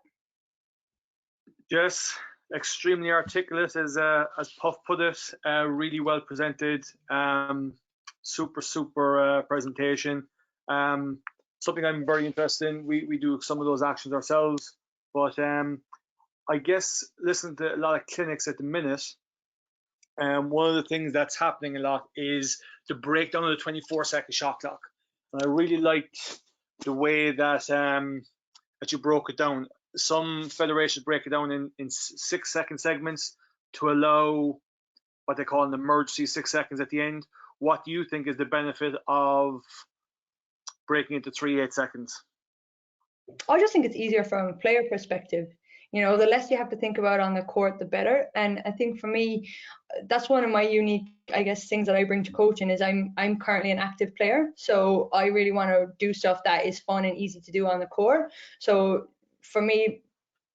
Yes, extremely articulate, as Puff put it. Really well presented. Super presentation. Something I'm very interested in. We do some of those actions ourselves. But I guess listening to a lot of clinics at the minute, one of the things that's happening a lot is the breakdown of the 24-second shot clock. And I really liked the way that that you broke it down. Some federations break it down in 6-second segments to allow what they call an emergency 6 seconds at the end. What do you think is the benefit of breaking into 3 8-seconds? I just think it's easier from a player perspective. You know, the less you have to think about on the court, the better. And I think for me, that's one of my unique, I guess, things that I bring to coaching is I'm currently an active player. So I really want to do stuff that is fun and easy to do on the court. So for me,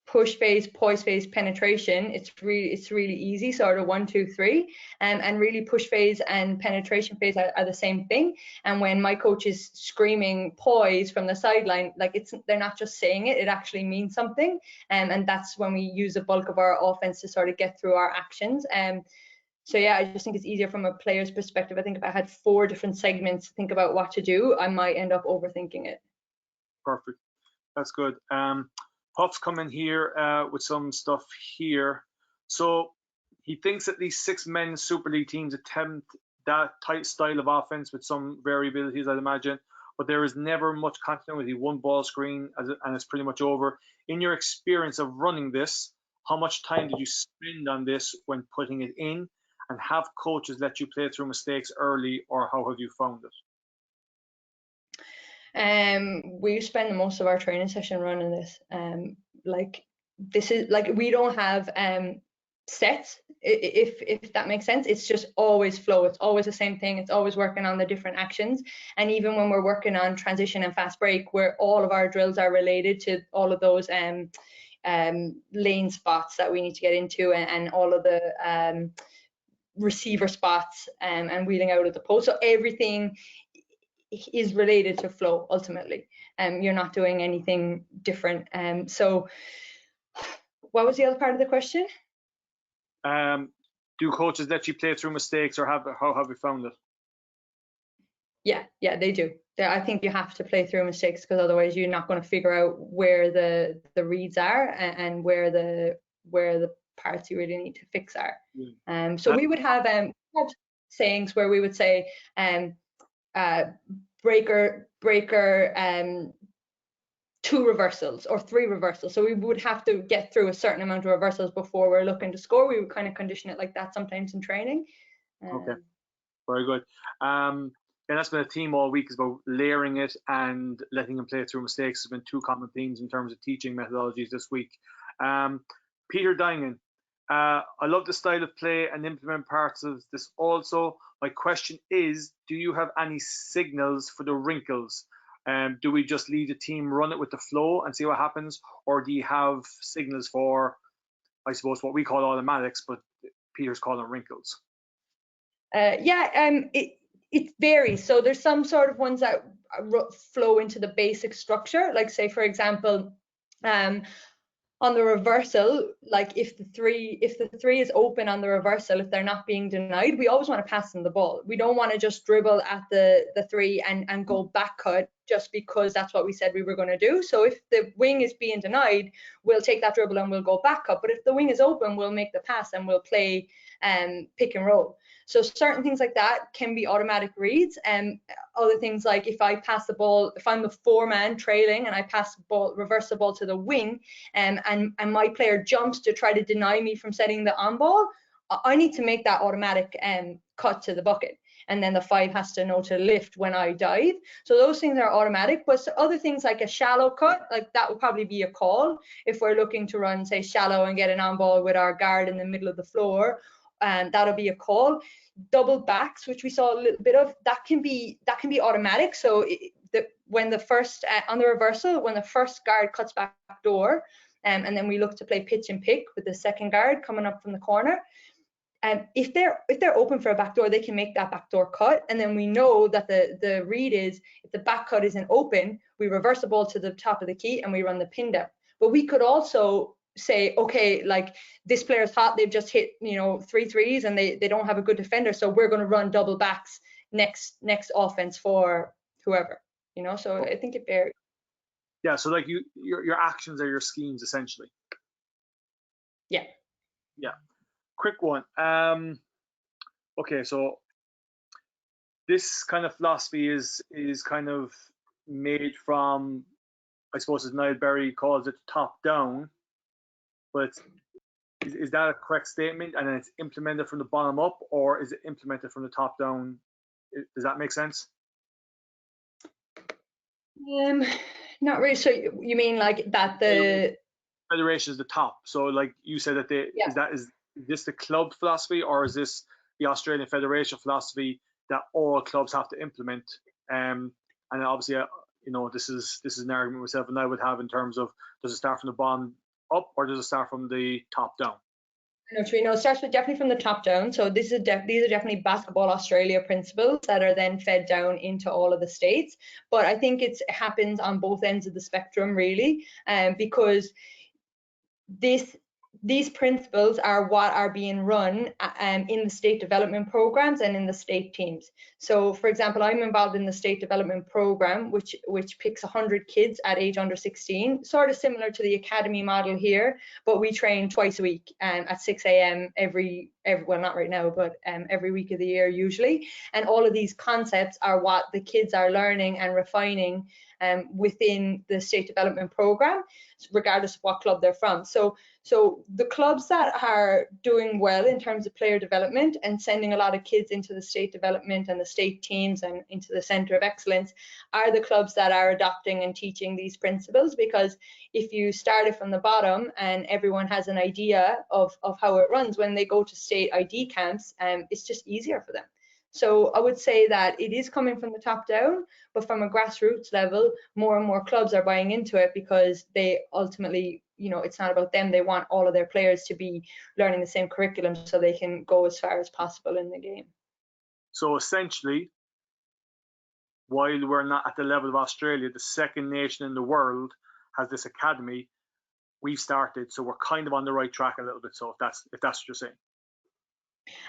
push phase, poise phase, penetration, it's really easy, sort of 1 2 3, and really push phase and penetration phase are the same thing. And when my coach is screaming poise from the sideline, like they're not just saying it actually means something. And that's when we use the bulk of our offense to sort of get through our actions. So yeah, I just think it's easier from a player's perspective. I think if I had 4 different segments to think about what to do, I might end up overthinking it. Perfect, that's good. Puff's coming here with some stuff here. So he thinks at least 6 men's Super League teams attempt that type style of offense with some variabilities, I'd imagine, but there is never much continuity. One ball screen and it's pretty much over. In your experience of running this, how much time did you spend on this when putting it in? And have coaches let you play through mistakes early, or how have you found it? We spend most of our training session running this. This is like, we don't have sets, if that makes sense. It's just always flow. It's always the same thing. It's always working on the different actions. And even when we're working on transition and fast break, where all of our drills are related to all of those lane spots that we need to get into, and all of the receiver spots, and wheeling out of the post. So everything is related to flow ultimately. You're not doing anything different. So what was the other part of the question? Do coaches let you play through mistakes, or how have you found it? Yeah, they do. I think you have to play through mistakes, because otherwise you're not going to figure out where the reads are and where the parts you really need to fix are. So we would have sayings where we would say breaker 2 reversals or 3 reversals. So we would have to get through a certain amount of reversals before we're looking to score. We would kind of condition it like that sometimes in training. Okay, very good. And that's been a theme all week, is about layering it and letting them play through mistakes. Has been 2 common themes in terms of teaching methodologies this week. Peter Dingan, I love the style of play and implement parts of this also. My question is, do you have any signals for the wrinkles? Do we just leave the team run it with the flow and see what happens? Or do you have signals for, I suppose, what we call automatics, but Peter's calling wrinkles? It varies. So there's some sort of ones that flow into the basic structure. Like, say, for example, on the reversal, like if the three is open on the reversal, if they're not being denied, we always want to pass them the ball. We don't want to just dribble at the 3 and go back cut just because that's what we said we were going to do. So if the wing is being denied, we'll take that dribble and we'll go back cut. But if the wing is open, we'll make the pass and we'll play pick and roll. So certain things like that can be automatic reads, and other things like if I pass the ball, if I'm the 4-man trailing and I pass the ball, reverse the ball to the wing, and my player jumps to try to deny me from setting the on ball, I need to make that automatic cut to the bucket, and then the 5 has to know to lift when I dive. So those things are automatic. But other things like a shallow cut, like that would probably be a call if we're looking to run, say, shallow and get an on ball with our guard in the middle of the floor. And that'll be a call. Double backs, which we saw a little bit of, that can be automatic. So when the first on the reversal, when the first guard cuts back door, and then we look to play pitch and pick with the second guard coming up from the corner, and if they're open for a backdoor, they can make that backdoor cut. And then we know that the read is, if the back cut isn't open, we reverse the ball to the top of the key and we run the pin down. But we could also say, okay, like this player's hot, they've just hit 3 threes and they don't have a good defender, so we're going to run double backs next offense for whoever, so I think it varies. Yeah, so like your actions are your schemes essentially. Yeah. Yeah. Quick one. Okay, so this kind of philosophy is kind of made from, I suppose, as Niall Berry calls it, top down. But is that a correct statement? And then it's implemented from the bottom up, or is it implemented from the top down? Does that make sense? Not really. So you mean like that the federation is the top? So like you said that is this the club philosophy, or is this the Australian Federation philosophy that all clubs have to implement? And obviously, this is an argument myself and I would have in terms of, does it start from the bottom up or does it start from the top down? No, it starts with definitely from the top down. So these are definitely Basketball Australia principles that are then fed down into all of the states. But I think it happens on both ends of the spectrum, really, because these principles are what are being run in the state development programs and in the state teams. So, for example, I'm involved in the state development program, which picks 100 kids at age under 16, sort of similar to the academy model here, but we train twice a week at 6 a.m. every well, not right now, but every week of the year usually. And all of these concepts are what the kids are learning and refining within the state development program, regardless of what club they're from. So the clubs that are doing well in terms of player development and sending a lot of kids into the state development and the state teams and into the center of excellence are the clubs that are adopting and teaching these principles. Because if you start it from the bottom and everyone has an idea of how it runs, when they go to state ID camps, it's just easier for them. So I would say that it is coming from the top down, but from a grassroots level, more and more clubs are buying into it because they ultimately, it's not about them. They want all of their players to be learning the same curriculum so they can go as far as possible in the game. So essentially, while we're not at the level of Australia, the second nation in the world has this academy. We've started, so we're kind of on the right track a little bit. So if that's what you're saying.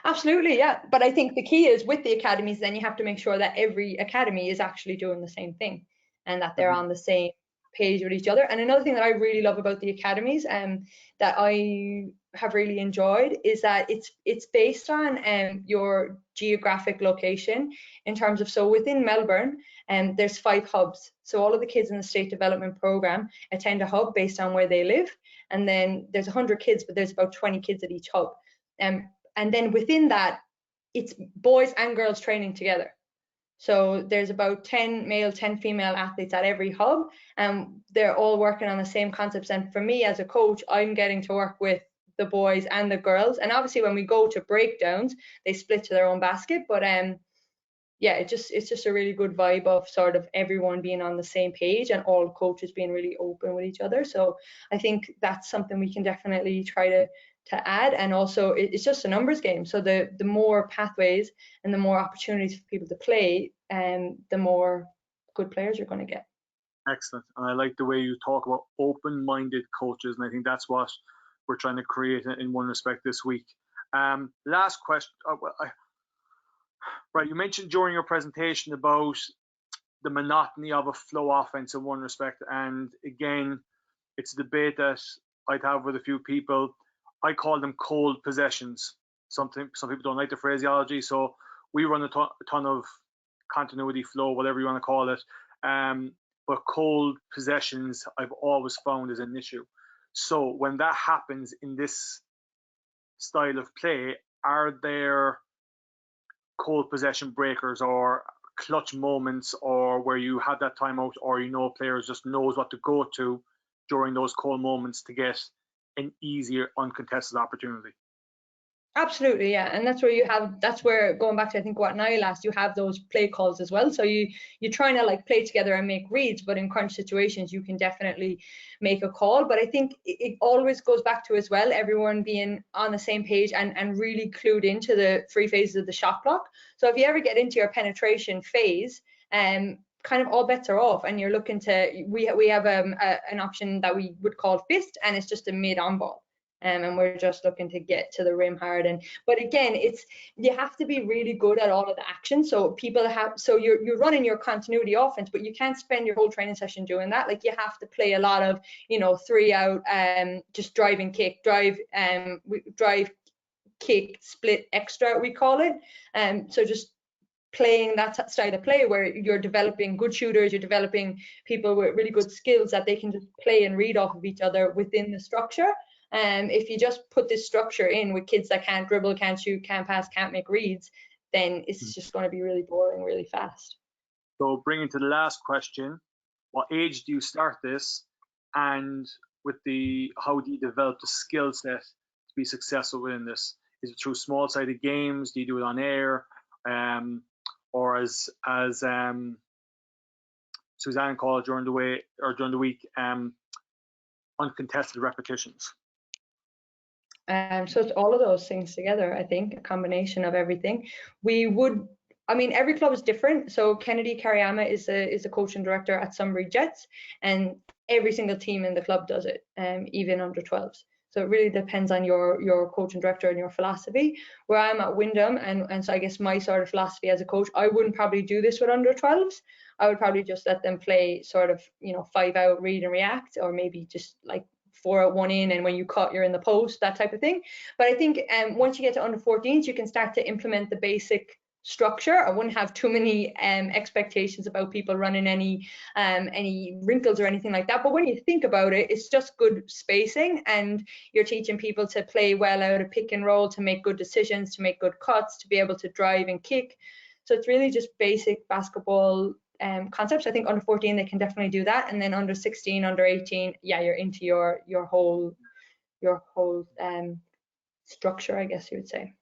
Absolutely, yeah. But I think the key is with the academies, then you have to make sure that every academy is actually doing the same thing and that they're on the same page with each other. And another thing that I really love about the academies that I have really enjoyed is that it's based on your geographic location in terms of, so within Melbourne, there's 5 hubs. So all of the kids in the state development program attend a hub based on where they live. And then there's 100 kids, but there's about 20 kids at each hub. And then within that, it's boys and girls training together. So there's about 10 male, 10 female athletes at every hub, and they're all working on the same concepts. And for me as a coach, I'm getting to work with the boys and the girls. And obviously when we go to breakdowns, they split to their own basket. But yeah, it's just a really good vibe of sort of everyone being on the same page and all coaches being really open with each other. So I think that's something we can definitely try to add. And also it's just a numbers game. So the more pathways and the more opportunities for people to play, the more good players you're going to get. Excellent. And I like the way you talk about open-minded coaches, and I think that's what we're trying to create in one respect this week. Last question. Right, you mentioned during your presentation about the monotony of a flow offense in one respect, and again, it's a debate that I'd have with a few people. I call them cold possessions. Some people don't like the phraseology, so we run a ton of continuity flow, whatever you want to call it. But cold possessions, I've always found is an issue. So when that happens in this style of play, are there cold possession breakers or clutch moments, or where you have that timeout, or players just knows what to go to during those cold moments to get an easier uncontested opportunity? Absolutely, yeah. And that's where going back to I think what Niall asked, you have those play calls as well. So you're trying to like play together and make reads, but in crunch situations you can definitely make a call. But I think it always goes back to as well everyone being on the same page and really clued into the 3 phases of the shot clock. So if you ever get into your penetration phase, kind of all bets are off, and you're looking to we have an option that we would call fist, and it's just a mid on ball. and we're just looking to get to the rim hard. But again, you have to be really good at all of the action. So you're running your continuity offense, but you can't spend your whole training session doing that. Like, you have to play a lot of 3 out, just drive and kick, drive, kick, split, extra, we call it. So just playing that style of play where you're developing good shooters, you're developing people with really good skills that they can just play and read off of each other within the structure. If you just put this structure in with kids that can't dribble, can't shoot, can't pass, can't make reads, then it's just going to be really boring really fast. So bringing to the last question, what age do you start this, and with how do you develop the skill set to be successful within this? Is it through small-sided games? Do you do it on air? Or as Suzanne called during the week, uncontested repetitions? So it's all of those things together, I think, a combination of everything. Every club is different. So Kennedy Kariyama is a coach and director at Sunbury Jets, and every single team in the club does it, even under 12s. So it really depends on your coach and director and your philosophy. Where I'm at Wyndham, and so I guess my sort of philosophy as a coach, I wouldn't probably do this with under 12s. I would probably just let them play sort of 5 out, read and react, or maybe just like 4 out, 1 in, and when you cut, you're in the post, that type of thing. But I think once you get to under 14s, you can start to implement the basic structure. I wouldn't have too many expectations about people running any wrinkles or anything like that. But when you think about it, it's just good spacing, and you're teaching people to play well out of pick and roll, to make good decisions, to make good cuts, to be able to drive and kick. So it's really just basic basketball concepts. I think under 14 they can definitely do that, and then under 16, under 18, yeah, you're into your whole structure, I guess you would say.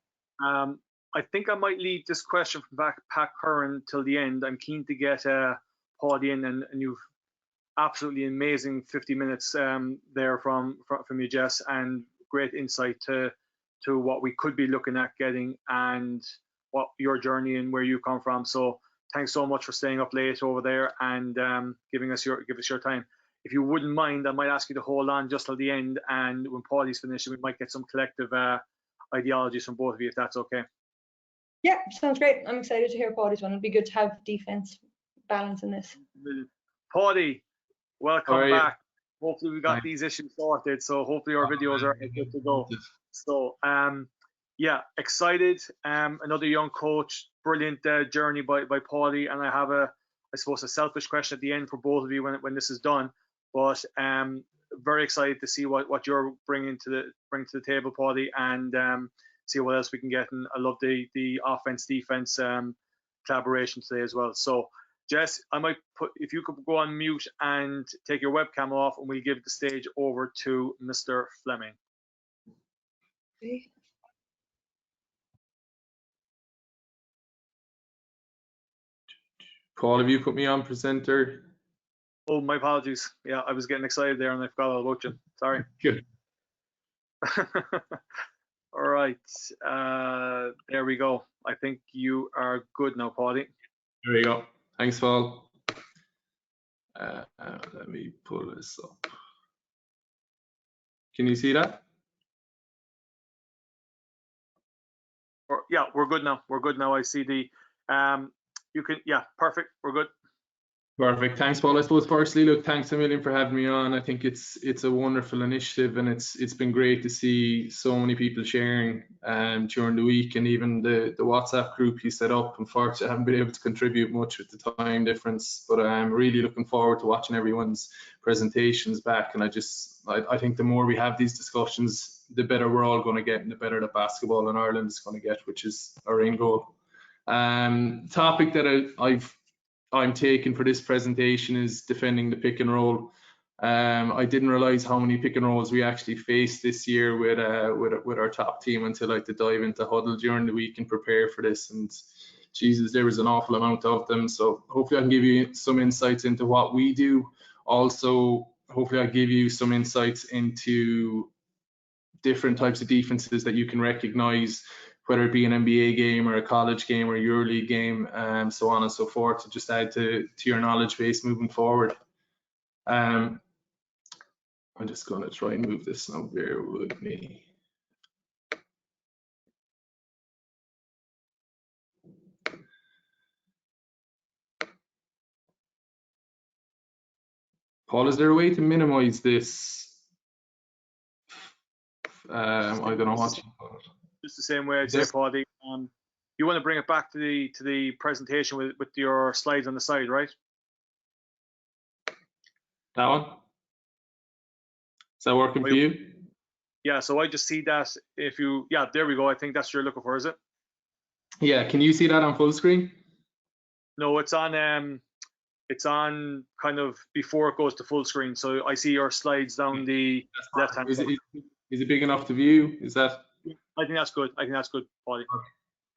I think I might leave this question from Pat Curran till the end. I'm keen to get Paudie in, and you've absolutely amazing 50 minutes there from you, Jess, and great insight to what we could be looking at getting and what your journey and where you come from. So thanks so much for staying up late over there and give us your time. If you wouldn't mind, I might ask you to hold on just till the end, and when Paudie's finished, we might get some collective ideologies from both of you, if that's okay. Yeah, sounds great. I'm excited to hear Paudie's one. It'd be good to have defense balance in this. Paudie, welcome back. Hopefully we got these issues sorted, so hopefully our videos are good to go. So yeah, excited. Another young coach, brilliant journey by Paudie, and I have I suppose a selfish question at the end for both of you when this is done. But very excited to see what you're bringing to the table, Paudie, and see what else we can get. And I love the offense defense collaboration today as well. So Jess, I might if you could go on mute and take your webcam off, and we'll give the stage over to Mr. Fleming. Okay. Paul, have you put me on presenter? Oh, my apologies. Yeah, I was getting excited there and I forgot all about you. Sorry. Good. All right. There we go. I think you are good now, Paudie. There we go. Thanks, Paul. Let me pull this up. Can you see that? Yeah, we're good now. We're good now. I see the you can, yeah, perfect. We're good. Perfect. Thanks, Paul. I suppose firstly, look, thanks a million for having me on. I think it's a wonderful initiative, and it's been great to see so many people sharing during the week, and even the WhatsApp group you set up. Unfortunately, I haven't been able to contribute much with the time difference, but I'm really looking forward to watching everyone's presentations back. And I think the more we have these discussions, the better we're all going to get, and the better that basketball in Ireland is going to get, which is our end goal. Topic that I'm taking for this presentation is defending the pick and roll. I didn't realize how many pick and rolls we actually faced this year with our top team until I had to dive into huddle during the week and prepare for this. And Jesus, there was an awful amount of them. So hopefully I can give you some insights into what we do. Also, hopefully I'll give you some insights into different types of defenses that you can recognize, whether it be an NBA game or a college game or a EuroLeague game, so on and so forth, to just add to your knowledge base moving forward. I'm just going to try and move this now. Bear with me. Paul, is there a way to minimize this? I don't know what you call it. Just the same way I'd say, Paudie. You want to bring it back to the presentation with your slides on the side, right? That one? Is that working for you? Yeah, so I just see that if you, yeah, there we go. I think that's what you're looking for, is it? Yeah, can you see that on full screen? No, it's on kind of before it goes to full screen. So I see your slides down the left-hand side. Is it big enough to view? Is that? I think that's good. I think that's good, Paudie.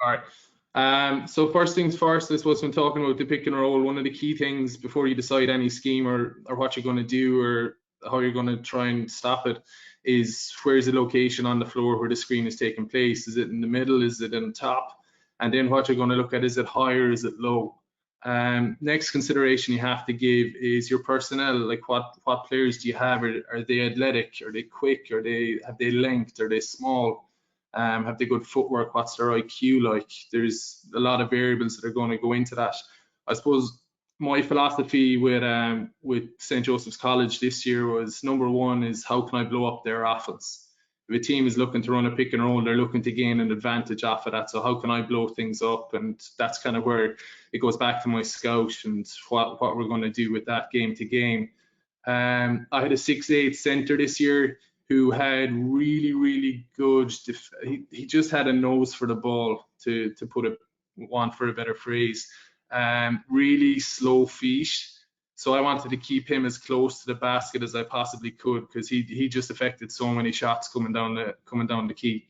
All right. So first things first, I suppose when talking about the pick and roll, one of the key things before you decide any scheme or what you're going to do or how you're going to try and stop it is where's the location on the floor where the screen is taking place. Is it in the middle? Is it in the top? And then what you're going to look at, is it high or is it low? Next consideration you have to give is your personnel. Like what players do you have? Are they athletic? Are they quick? Have they length? Are they small? Have they good footwork? What's their IQ like? There's a lot of variables that are going to go into that. I suppose my philosophy with St. Joseph's College this year was, number one is how can I blow up their offense? If a team is looking to run a pick and roll, they're looking to gain an advantage off of that. So how can I blow things up? And that's kind of where it goes back to my scout and what we're going to do with that game to game. I had a 6'8" center this year who had really good, he just had a nose for the ball, to put it one for a better phrase. Really slow feet. So I wanted to keep him as close to the basket as I possibly could, because he just affected so many shots coming down the key.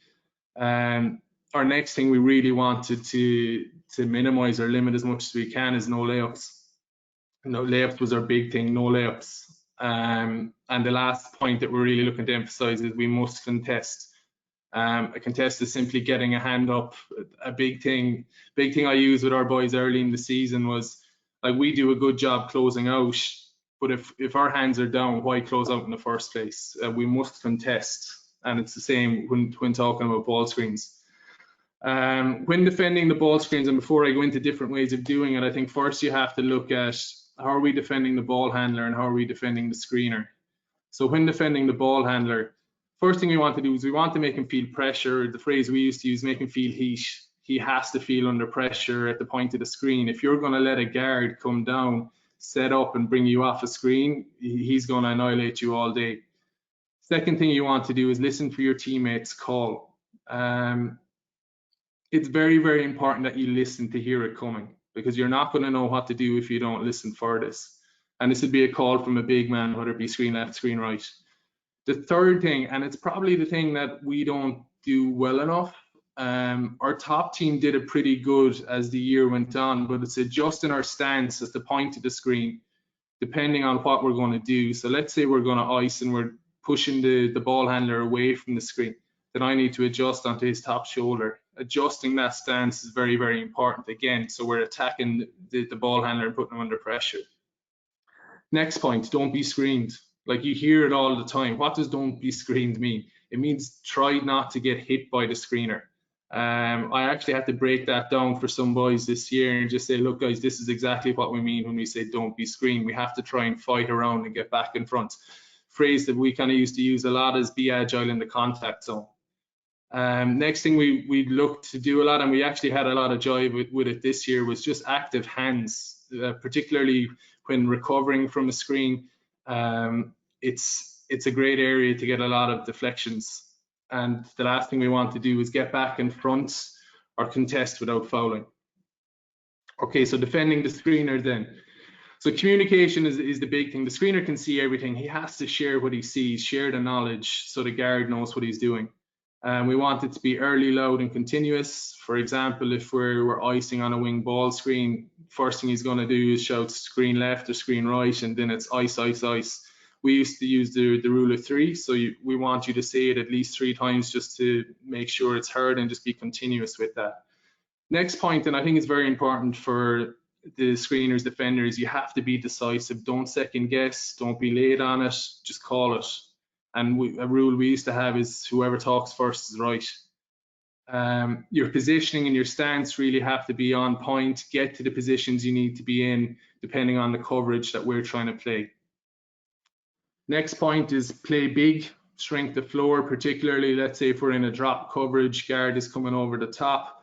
Our next thing we really wanted to minimize or limit as much as we can is no layups. No layups was our big thing, no layups. And the last point that we're really looking to emphasize is we must contest. A contest is simply getting a hand up. A big thing I used with our boys early in the season was, like, we do a good job closing out, but if our hands are down, why close out in the first place? We must contest, and it's the same when talking about ball screens. When defending the ball screens, and before I go into different ways of doing it, I think first you have to look at how are we defending the ball handler and how are we defending the screener. So when defending the ball handler, first thing we want to do is we want to make him feel pressure. The phrase we used to use, make him feel heat. He has to feel under pressure at the point of the screen. If you're going to let a guard come down, set up and bring you off a screen, he's going to annihilate you all day. Second thing you want to do is listen for your teammates' call. It's very important that you listen to hear it coming, because you're not going to know what to do if you don't listen for this. And this would be a call from a big man, whether it be screen left, screen right. The third thing, and it's probably the thing that we don't do well enough, our top team did it pretty good as the year went on, but it's adjusting our stance at the point of the screen, depending on what we're going to do. So let's say we're going to ice and we're pushing the ball handler away from the screen, then I need to adjust onto his top shoulder. Adjusting that stance is very important again, so we're attacking the ball handler and putting him under pressure. Next point, don't be screened. Like, you hear it all the time. What does don't be screened mean? It means try not to get hit by the screener. I actually had to break that down for some boys this year and just say, look guys, this is exactly what we mean when we say don't be screened. We have to try and fight around and get back in front. Phrase that we kind of used to use a lot is be agile in the contact zone. Next thing we looked to do a lot, and we actually had a lot of joy with it this year, was just active hands, particularly when recovering from a screen. It's a great area to get a lot of deflections. And the last thing we want to do is get back in front or contest without fouling. Okay, so defending the screener then. So communication is the big thing. The screener can see everything. He has to share what he sees, share the knowledge so the guard knows what he's doing. We want it to be early, loud and continuous. For example, if we're icing on a wing ball screen, first thing he's going to do is shout screen left or screen right, and then it's ice, ice, ice. We used to use the rule of three, so we want you to say it at least 3 times just to make sure it's heard and just be continuous with that. Next point, and I think it's very important for the screeners, defenders, you have to be decisive. Don't second guess, don't be late on it, just call it. And a rule we used to have is whoever talks first is right. Your positioning and your stance really have to be on point. Get to the positions you need to be in, depending on the coverage that we're trying to play. Next point is play big, shrink the floor, particularly let's say if we're in a drop coverage, guard is coming over the top.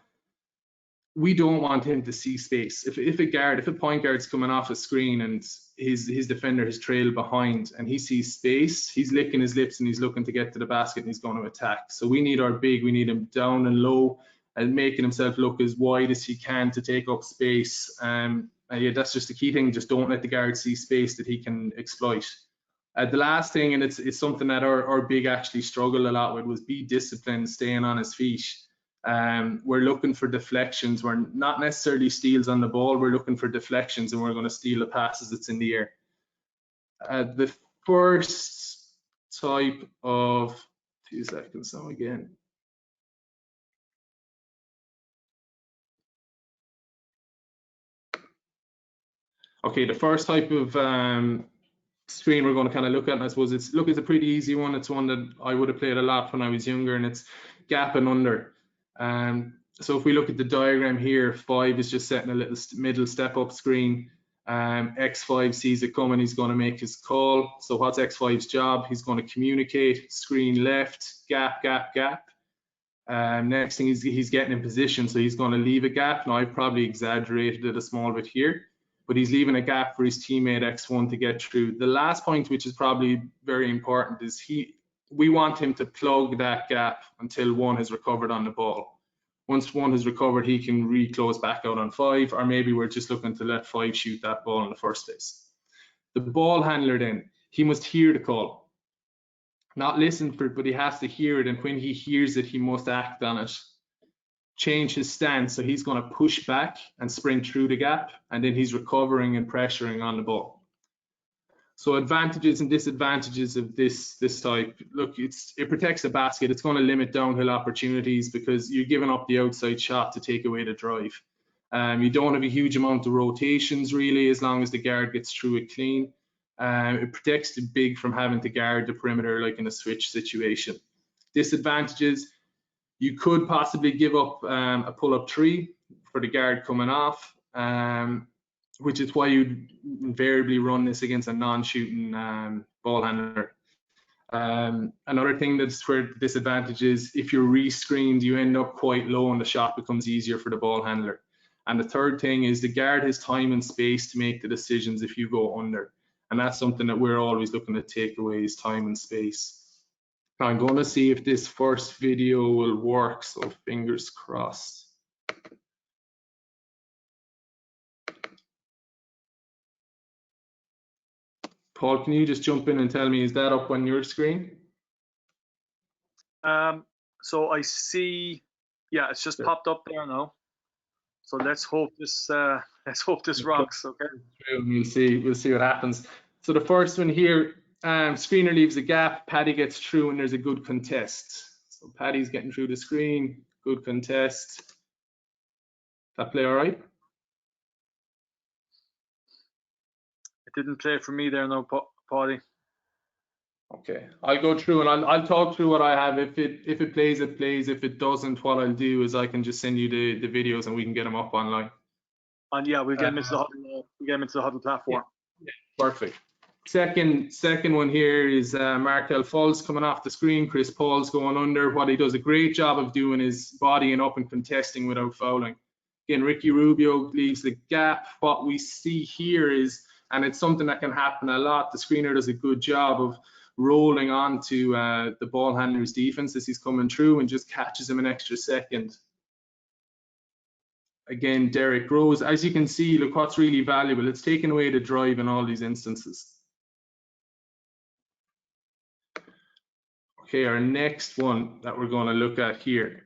We don't want him to see space. If a point guard's coming off a screen and his defender has trailed behind and he sees space, he's licking his lips and he's looking to get to the basket and he's going to attack. So we need our big, we need him down and low and making himself look as wide as he can to take up space. Yeah, that's just the key thing. Just don't let the guard see space that he can exploit. The last thing, and it's something that our big actually struggled a lot with, was be disciplined, staying on his feet. We're looking for deflections. We're not necessarily steals on the ball. We're looking for deflections, and we're going to steal the passes that's in the air. The first type of 2 seconds now again. Okay, the first type of screen we're going to kind of look at, and I suppose it's a pretty easy one. It's one that I would have played a lot when I was younger, and it's gap and under. So if we look at the diagram here, 5 is just setting a little middle step up screen. X5 sees it coming, he's going to make his call. So what's X5's job? He's going to communicate, screen left, gap, gap, gap. Next thing is he's getting in position, so he's going to leave a gap. Now I've probably exaggerated it a small bit here, but he's leaving a gap for his teammate X1 to get through. The last point, which is probably very important, is we want him to plug that gap until 1 has recovered on the ball. Once 1 has recovered, he can reclose back out on 5, or maybe we're just looking to let 5 shoot that ball in the first place. The ball handler then, he must hear the call. Not listen for it, but he has to hear it, and when he hears it, he must act on it. Change his stance, so he's going to push back and sprint through the gap, and then he's recovering and pressuring on the ball. So advantages and disadvantages of this type. Look, it protects the basket. It's going to limit downhill opportunities because you're giving up the outside shot to take away the drive. You don't have a huge amount of rotations really, as long as the guard gets through it clean. It protects the big from having to guard the perimeter like in a switch situation. Disadvantages, you could possibly give up a pull-up 3 for the guard coming off. Which is why you'd invariably run this against a non-shooting ball handler. Another thing that's where the disadvantage is, if you're re-screened, you end up quite low and the shot becomes easier for the ball handler. And the third thing is the guard has time and space to make the decisions if you go under. And that's something that we're always looking to take away, is time and space. Now I'm going to see if this first video will work, so fingers crossed. Paul, can you just jump in and tell me, is that up on your screen? So I see, yeah, it's just popped up there now. So let's hope this rocks. Okay. We'll see what happens. So the first one here, screener leaves a gap, Paddy gets through, and there's a good contest. So Paddy's getting through the screen, good contest. That play all right? It didn't play for me there, no, Paudie. Okay, I'll go through and I'll talk through what I have. If it plays, it plays. If it doesn't, what I'll do is I can just send you the videos and we can get them up online. And yeah, we'll get them into the Huddle platform. Yeah, perfect. Second one here is Markel Fultz coming off the screen. Chris Paul's going under. What he does a great job of doing is bodying up and contesting without fouling. Again, Ricky Rubio leaves the gap. What we see here is, and it's something that can happen a lot, the screener does a good job of rolling onto the ball handler's defense as he's coming through and just catches him an extra second. Again, Derek Rose, as you can see, look what's really valuable. It's taking away the drive in all these instances. Okay, our next one that we're going to look at here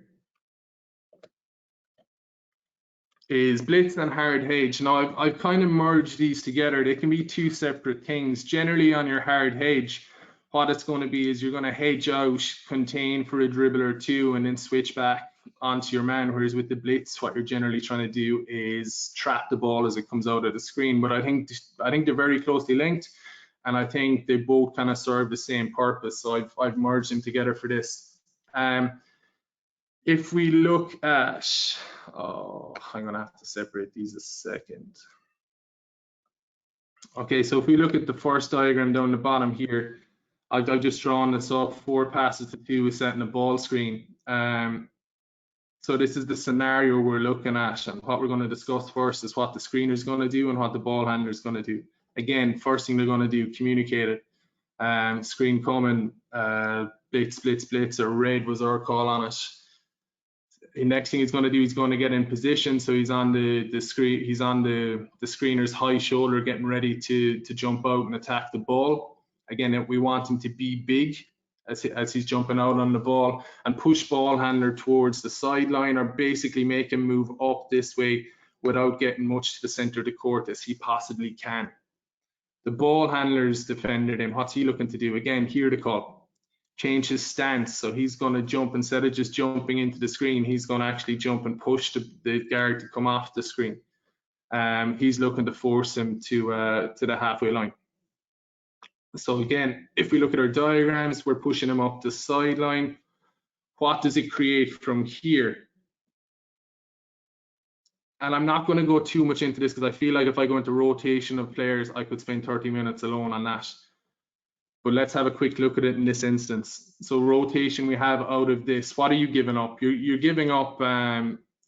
is blitz and hard hedge. Now, I've kind of merged these together. They can be 2 separate things. Generally, on your hard hedge, what it's going to be is you're going to hedge out, contain for a dribble or 2, and then switch back onto your man. Whereas with the blitz, what you're generally trying to do is trap the ball as it comes out of the screen. But I think they're very closely linked. and I think they both kind of serve the same purpose. So I've merged them together for this. If we look at, I'm gonna have to separate these a second. Okay, so if we look at the first diagram down the bottom here, I've just drawn this up, 4 passes to 2 is setting a ball screen. So this is the scenario we're looking at, and what we're going to discuss first is what the screener is going to do and what the ball handler is going to do. Again, first thing they're going to do, communicate it. Screen coming, blitz, blitz, blitz, or red was our call on it. The next thing he's going to do, he's going to get in position, so he's on the screen, he's on the screener's high shoulder, getting ready to jump out and attack the ball. Again, we want him to be big as he's jumping out on the ball, and push ball handler towards the sideline, or basically make him move up this way without getting much to the center of the court as he possibly can. The ball handler's defended him. What's he looking to do? Again, here the call. Change his stance, so he's going to jump, instead of just jumping into the screen, he's going to actually jump and push the guard to come off the screen. He's looking to force him to the halfway line. So again, if we look at our diagrams, we're pushing him up the sideline. What does it create from here? And I'm not going to go too much into this because I feel like if I go into rotation of players, I could spend 30 minutes alone on that. But let's have a quick look at it in this instance. So rotation we have out of this, what are you giving up? You're giving up,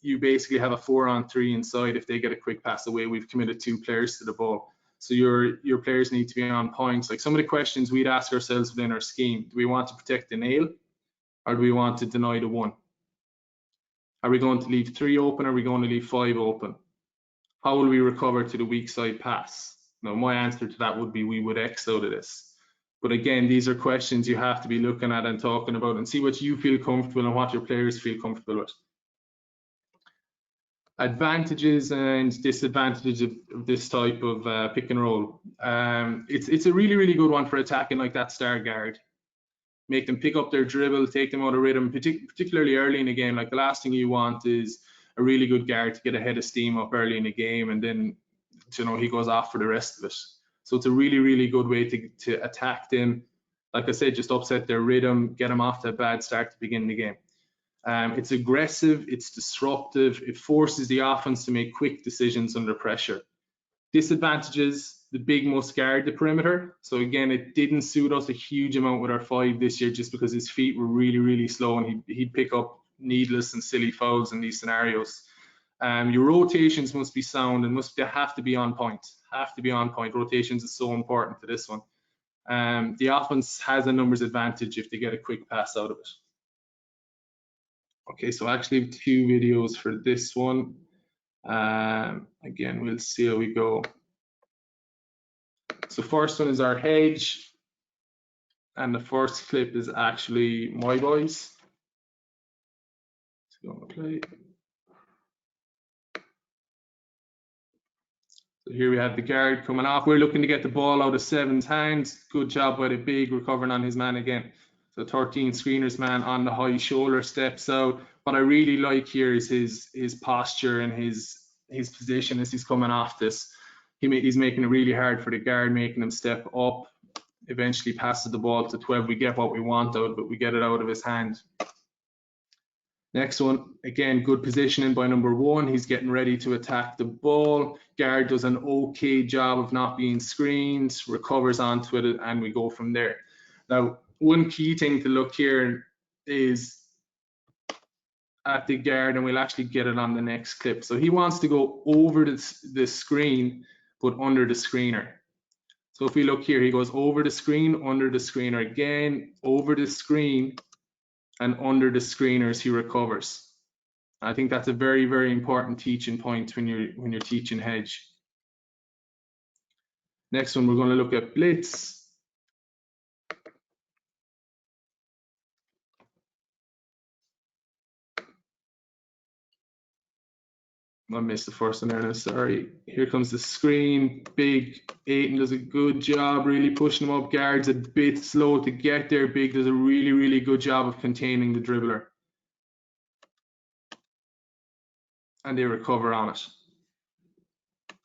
you basically have a 4-on-3 inside. If they get a quick pass away, we've committed 2 players to the ball. So your players need to be on points. Like some of the questions we'd ask ourselves within our scheme, do we want to protect the nail, or do we want to deny the 1? Are we going to leave 3 open, or are we going to leave 5 open? How will we recover to the weak side pass? Now, my answer to that would be we would X out of this. But again, these are questions you have to be looking at and talking about, and see what you feel comfortable and what your players feel comfortable with. Advantages and disadvantages of this type of pick and roll. It's a really, really good one for attacking like that star guard. Make them pick up their dribble, take them out of rhythm, particularly early in the game. Like the last thing you want is a really good guard to get a head of steam up early in the game, and then he goes off for the rest of it. So it's a really, really good way to attack them. Like I said, just upset their rhythm, get them off to a bad start to begin the game. It's aggressive, it's disruptive, it forces the offense to make quick decisions under pressure. Disadvantages, the big must guard the perimeter. So again, it didn't suit us a huge amount with our 5 this year just because his feet were really, really slow, and he'd pick up needless and silly fouls in these scenarios. Your rotations must be sound and have to be on point. Rotations is so important to this one. The offense has a numbers advantage if they get a quick pass out of it. Okay, so I actually have 2 videos for this one. Again, we'll see how we go. So first one is our hedge, and the first clip is actually my boys. Let's go and play. So here we have the guard coming off. We're looking to get the ball out of 7's hands. Good job by the big, recovering on his man again. So 13 screeners man on the high shoulder, steps out. What I really like here is his posture and his position as he's coming off this. He's making it really hard for the guard, making him step up. Eventually passes the ball to 12. We get what we want out of it. We get it out of his hand. Next one, again, good positioning by number 1. He's getting ready to attack the ball. Guard does an okay job of not being screened, recovers onto it, and we go from there. Now, one key thing to look here is at the guard, and we'll actually get it on the next clip. So he wants to go over the screen, but under the screener. So if we look here, he goes over the screen, under the screener, again, over the screen, and under the screeners he recovers. I think that's a very, very important teaching point when you're teaching hedge. Next one, we're going to look at blitz. I missed the first one there, sorry. Here comes the screen, big. Aiton does a good job really pushing him up. Guard's a bit slow to get there. Big does a really, really good job of containing the dribbler. And they recover on it.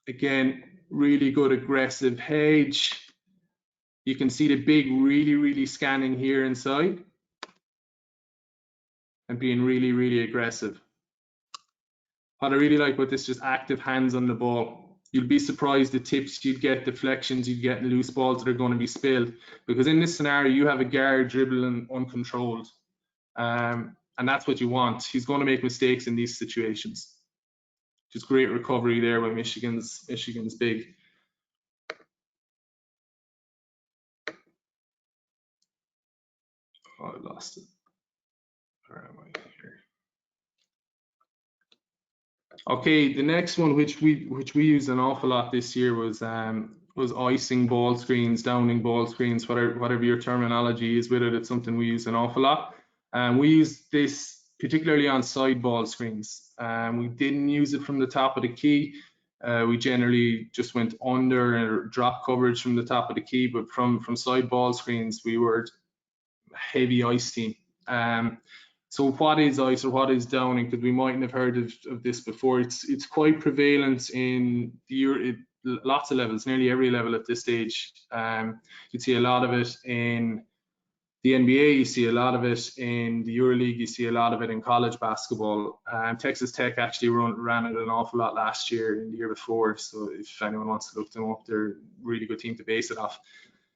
Again, really good aggressive hedge. You can see the big really scanning here inside and being really aggressive. What I really like about this, just active hands on the ball. You'll be surprised the tips you'd get, deflections you'd get, and loose balls that are going to be spilled. Because in this scenario, you have a guard dribbling uncontrolled. And that's what you want. He's going to make mistakes in these situations. Just great recovery there by Michigan's big. Oh, I lost it. Where am I here? Okay, the next one which we used an awful lot this year was icing ball screens, downing ball screens, whatever your terminology is with it. It's something we use an awful lot. We use this particularly on side ball screens. We didn't use it from the top of the key. We generally just went under or drop coverage from the top of the key, but from side ball screens, we were heavy ice team. So what is ice or what is downing? Because we mightn't have heard of this before. It's quite prevalent in lots of levels, nearly every level at this stage. You see a lot of it in the NBA, you see a lot of it in the EuroLeague, you see a lot of it in college basketball. Texas Tech actually ran it an awful lot last year and the year before. So if anyone wants to look them up, they're a really good team to base it off.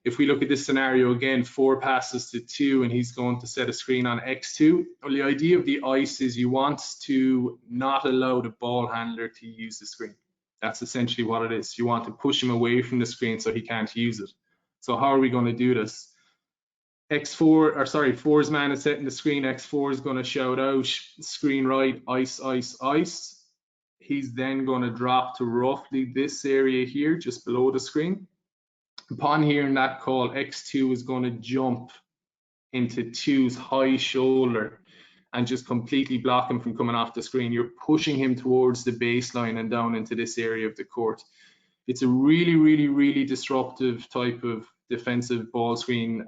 If we look at this scenario again, 4 passes to 2, and he's going to set a screen on X2. Well, the idea of the ice is you want to not allow the ball handler to use the screen. That's essentially what it is. You want to push him away from the screen so he can't use it. So how are we going to do this? 4's man is setting the screen. X4 is going to shout out, screen right, ice, ice, ice. He's then going to drop to roughly this area here, just below the screen. Upon hearing that call, X2 is going to jump into 2's high shoulder and just completely block him from coming off the screen. You're pushing him towards the baseline and down into this area of the court. It's a really disruptive type of defensive ball screen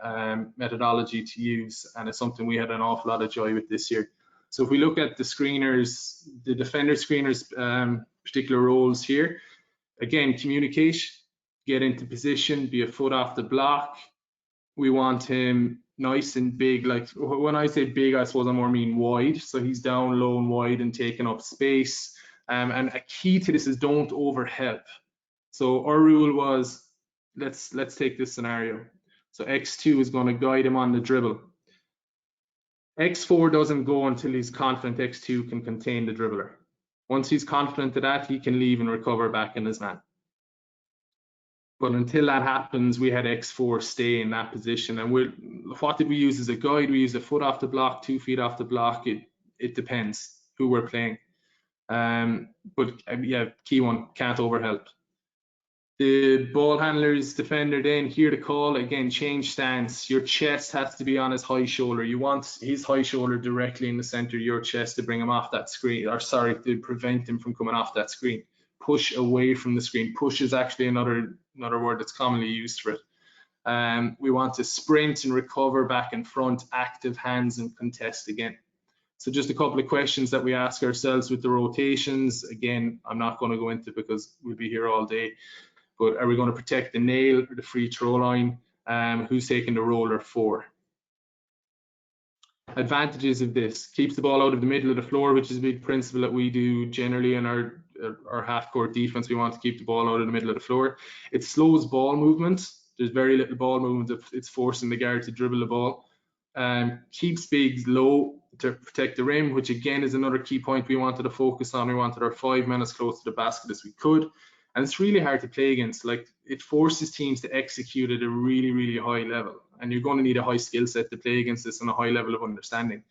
methodology to use, and it's something we had an awful lot of joy with this year. So if we look at the screeners, the defender screeners, particular roles here, again, communicate, get into position, be a foot off the block. We want him nice and big. Like when I say big, I suppose I more mean wide. So he's down low and wide and taking up space. And a key to this is don't overhelp. So our rule was, let's take this scenario. So X2 is going to guide him on the dribble. X4 doesn't go until he's confident X2 can contain the dribbler. Once he's confident of that, he can leave and recover back in his man. But until that happens, we had X4 stay in that position. And what did we use as a guide? We used a foot off the block, 2 feet off the block. It depends who we're playing. But yeah, key one, can't overhelp. The ball handler's defender then, hear the call, again, change stance. Your chest has to be on his high shoulder. You want his high shoulder directly in the center of your chest to bring him off that screen, or sorry, to prevent him from coming off that screen. Push away from the screen. Push is actually another word that's commonly used for it. We want to sprint and recover back in front, active hands and contest again. So just a couple of questions that we ask ourselves with the rotations. Again, I'm not going to go into because we'll be here all day. But are we going to protect the nail or the free throw line? Who's taking the roller 4? Advantages of this: keeps the ball out of the middle of the floor, which is a big principle that we do generally in our half-court defense. We want to keep the ball out of the middle of the floor. It slows ball movement. There's very little ball movement. It's forcing the guard to dribble the ball. Keeps bigs low to protect the rim, which again is another key point we wanted to focus on. We wanted our 5 men as close to the basket as we could. And it's really hard to play against. Like, it forces teams to execute at a really high level. And you're going to need a high skill set to play against this and a high level of understanding.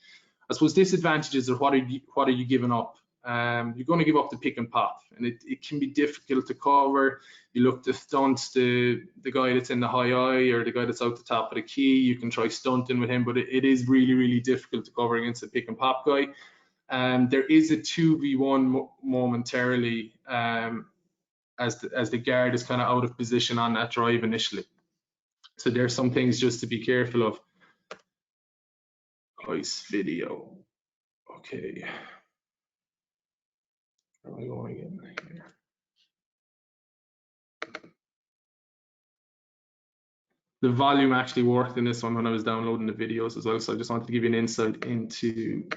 I suppose disadvantages are what are you giving up? You're going to give up the pick and pop, and it can be difficult to cover. You look to stunt the guy that's in the high eye or the guy that's out the top of the key. You can try stunting with him, but it is really difficult to cover against a pick and pop guy. There is a 2v1 momentarily as the guard is kind of out of position on that drive initially. So there's some things just to be careful of. Ice video. Okay. Where am I going again here? the volume actually worked in this one when I was downloading the videos as well. So I just wanted to give you an insight into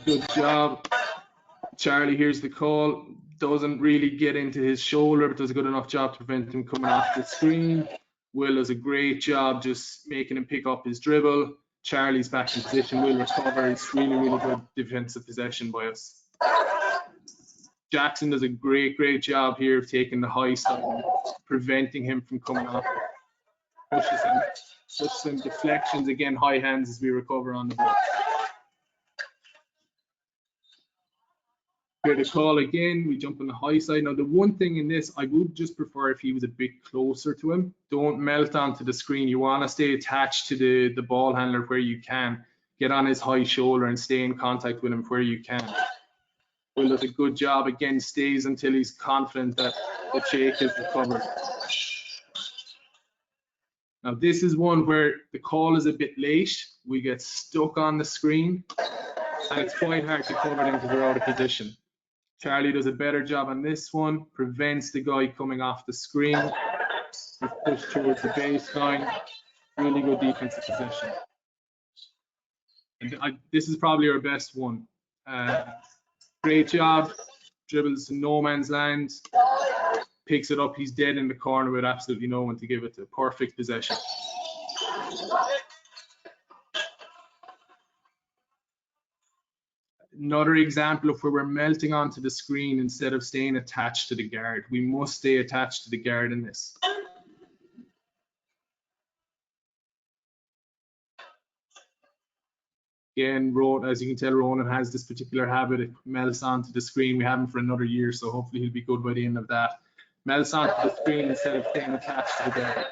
good job. Charlie hears the call, doesn't really get into his shoulder, but does a good enough job to prevent him coming off the screen. Will does a great job just making him pick up his dribble. Charlie's back in position, Will recovers. Really, really good defensive possession by us. Jackson does a great job here of taking the high side, preventing him from coming off it. Pushes him, deflections, again, high hands as we recover on the ball. Here the call again, we jump on the high side. Now the one thing in this, I would just prefer if he was a bit closer to him. Don't melt onto the screen. You want to stay attached to the ball handler where you can. Get on his high shoulder and stay in contact with him where you can. Will does a good job, again, stays until he's confident that the shake is recovered. Now this is one where the call is a bit late. We get stuck on the screen and it's quite hard to cover them because we're out of position. Charlie does a better job on this one, prevents the guy coming off the screen. He's pushed towards the baseline. Really good defensive possession. And this is probably our best one. Great job, dribbles to no man's land, picks it up, he's dead in the corner with absolutely no one to give it to. Perfect possession. Another example of where we're melting onto the screen instead of staying attached to the guard. We must stay attached to the guard in this. Again, as you can tell, Ronan has this particular habit. It melts onto the screen. We have him for another year, so hopefully he'll be good by the end of that. Melts onto the screen instead of staying attached to the guard.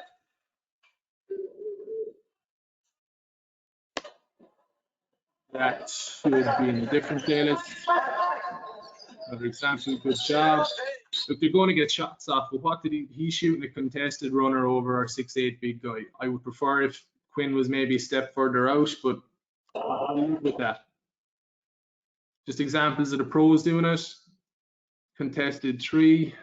That should be in a different playlist. Another example, good job. Look, they're going to get shots off, but what did he's shooting a contested runner over our 6'8" big guy. I would prefer if Quinn was maybe a step further out, but I'll leave with that. Just examples of the pros doing it. Contested 3.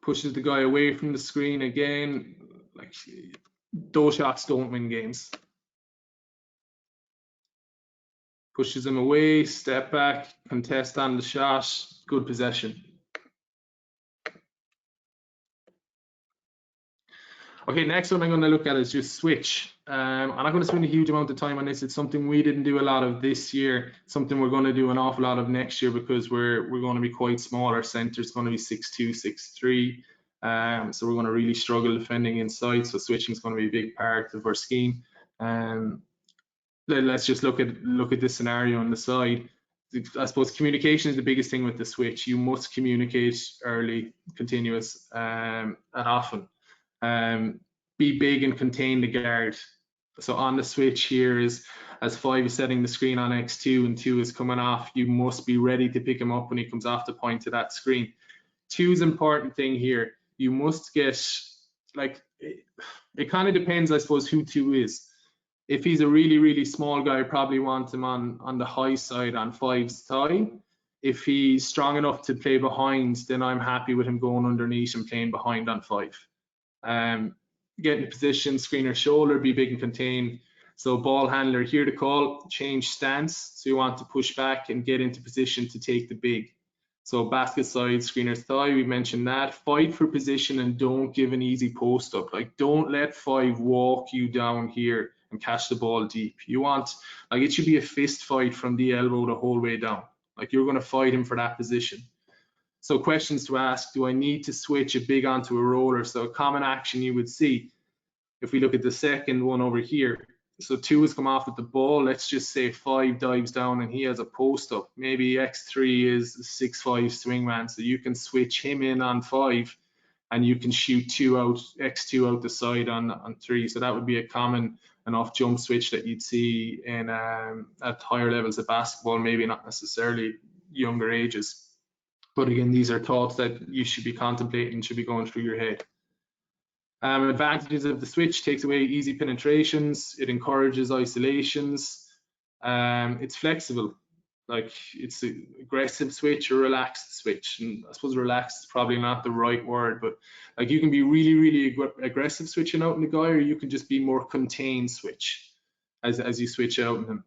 Pushes the guy away from the screen again. Like, those shots don't win games. Pushes him away, step back, contest on the shot, good possession. Okay, next one I'm going to look at is just switch. I'm not going to spend a huge amount of time on this. It's something we didn't do a lot of this year, something we're going to do an awful lot of next year because we're going to be quite small. Our center's going to be 6'2", 6'3". So we're going to really struggle defending inside. So switching is going to be a big part of our scheme. Let's just look at this scenario on the side. I suppose communication is the biggest thing with the switch. You must communicate early, continuous, and often. Be big and contain the guard. So on the switch here is, as 5 is setting the screen on X2 and 2 is coming off, you must be ready to pick him up when he comes off the point to that screen. 2 is important thing here. You must get, like, it kind of depends, I suppose, who 2 is. If he's a really, really small guy, I probably want him on the high side on 5's thigh. If he's strong enough to play behind, then I'm happy with him going underneath and playing behind on 5. Get in position, screener shoulder, be big and contain. So ball handler, hear the call, change stance. So you want to push back and get into position to take the big. So basket side, screener's thigh, we mentioned that. Fight for position and don't give an easy post up. Like, don't let 5 walk you down here and catch the ball deep. You want, like, it should be a fist fight from the elbow the whole way down. Like, you're going to fight him for that position. So questions to ask, do I need to switch a big onto a roller? So a common action you would see, if we look at the second one over here, so 2 has come off with the ball, let's just say 5 dives down and he has a post up. Maybe X3 is a 6'5" swingman, so you can switch him in on 5 and you can shoot X2 out the side on 3. So that would be a common enough jump switch that you'd see in at higher levels of basketball, maybe not necessarily younger ages. But again, these are thoughts that you should be contemplating, should be going through your head. Advantages of the switch: takes away easy penetrations, it encourages isolations, It's flexible. Like, it's an aggressive switch or relaxed switch, and I suppose relaxed is probably not the right word, but like, you can be really aggressive switching out in the guy, or you can just be more contained switch as you switch out in him.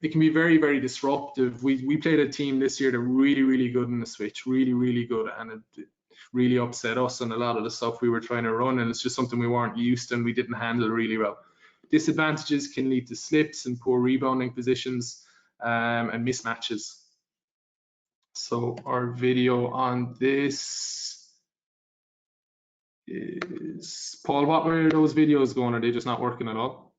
It can be very disruptive. We played a team this year that really good in the switch, really good, and it really upset us on a lot of the stuff we were trying to run, and it's just something we weren't used to and we didn't handle really well. Disadvantages can lead to slips and poor rebounding positions, and mismatches. So our video on this is, Paul, what were those videos going? Are they just not working at all?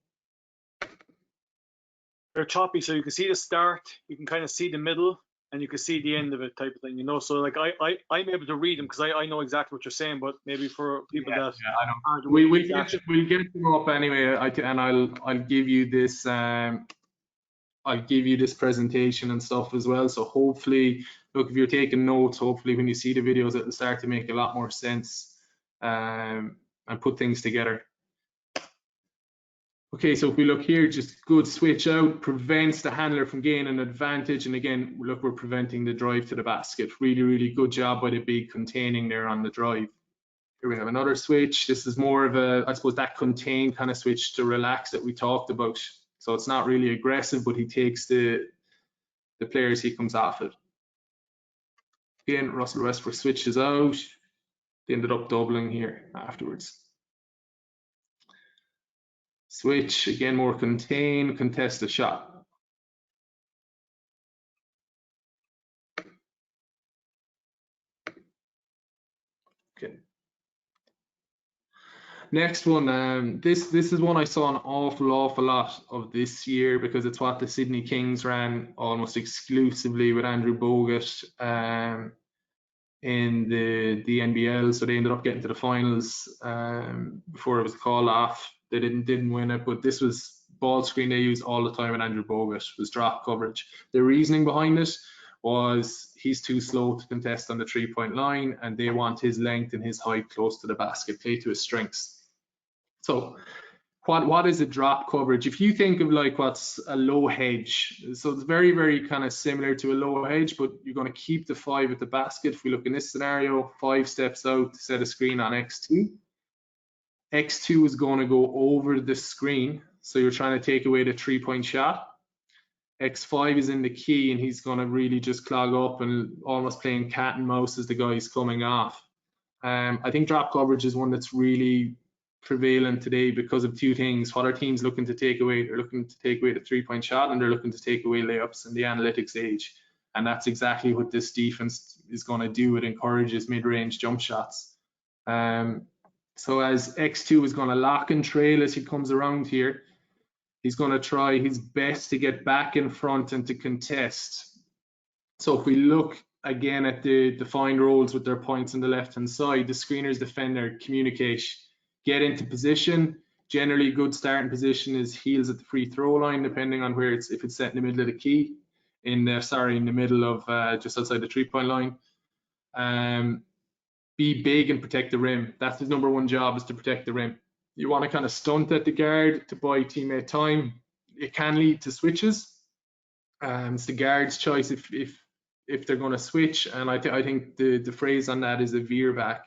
They're choppy, so you can see the start, you can kind of see the middle, and you can see the end of it, type of thing, you know. So like, I'm able to read them because I know exactly what you're saying, but maybe for people that I know. We'll get them up anyway, and I'll give you this I'll give you this presentation and stuff as well. So hopefully, look, if you're taking notes, hopefully when you see the videos, it'll start to make a lot more sense, and put things together. Okay, so if we look here, just good switch out, prevents the handler from gaining an advantage. And again, look, we're preventing the drive to the basket. Really good job by the big containing there on the drive. Here we have another switch. This is more of a, I suppose, that contained kind of switch to relax that we talked about. So it's not really aggressive, but he takes the players he comes off it. Again, Russell Westbrook switches out. They ended up doubling here afterwards. Switch, again, more contained, contest the shot. Okay. Next one, this is one I saw an awful lot of this year because it's what the Sydney Kings ran almost exclusively with Andrew Bogut in the NBL. So they ended up getting to the finals before it was called off. They didn't win it, but this was ball screen they used all the time with Andrew Bogut, was drop coverage. The reasoning behind it was he's too slow to contest on the 3-point line, and they want his length and his height close to the basket, play to his strengths. So what is a drop coverage? If you think of like what's a low hedge, so it's very kind of similar to a low hedge, but you're going to keep the 5 at the basket. If we look in this scenario, 5 steps out to set a screen on X2. X2 is going to go over the screen, so you're trying to take away the 3-point shot. X5 is in the key, and he's going to really just clog up and almost playing cat and mouse as the guy's coming off. I think drop coverage is one that's really prevalent today because of 2 things. What are teams looking to take away? They're looking to take away the 3-point shot, and they're looking to take away layups in the analytics age. And that's exactly what this defense is going to do. It encourages mid-range jump shots. So as X2 is going to lock and trail as he comes around here, he's going to try his best to get back in front and to contest. So if we look again at the defined roles with their points on the left-hand side, the screeners, defender, communicate, get into position. Generally, good starting position is heels at the free throw line, depending on where it's, if it's set in the middle of the key, in the middle of just outside the 3-point line. Be big and protect the rim. That's his #1 job, is to protect the rim. You want to kind of stunt at the guard to buy teammate time. It can lead to switches. It's the guard's choice if they're going to switch, and I think the phrase on that is a veer back.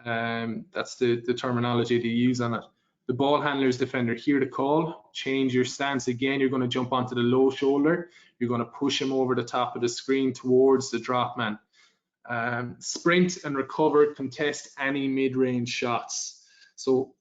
That's the terminology they use on it. The ball handler's defender, hear the call, change your stance again. You're going to jump onto the low shoulder. You're going to push him over the top of the screen towards the drop man. Sprint and recover, contest any mid-range shots. So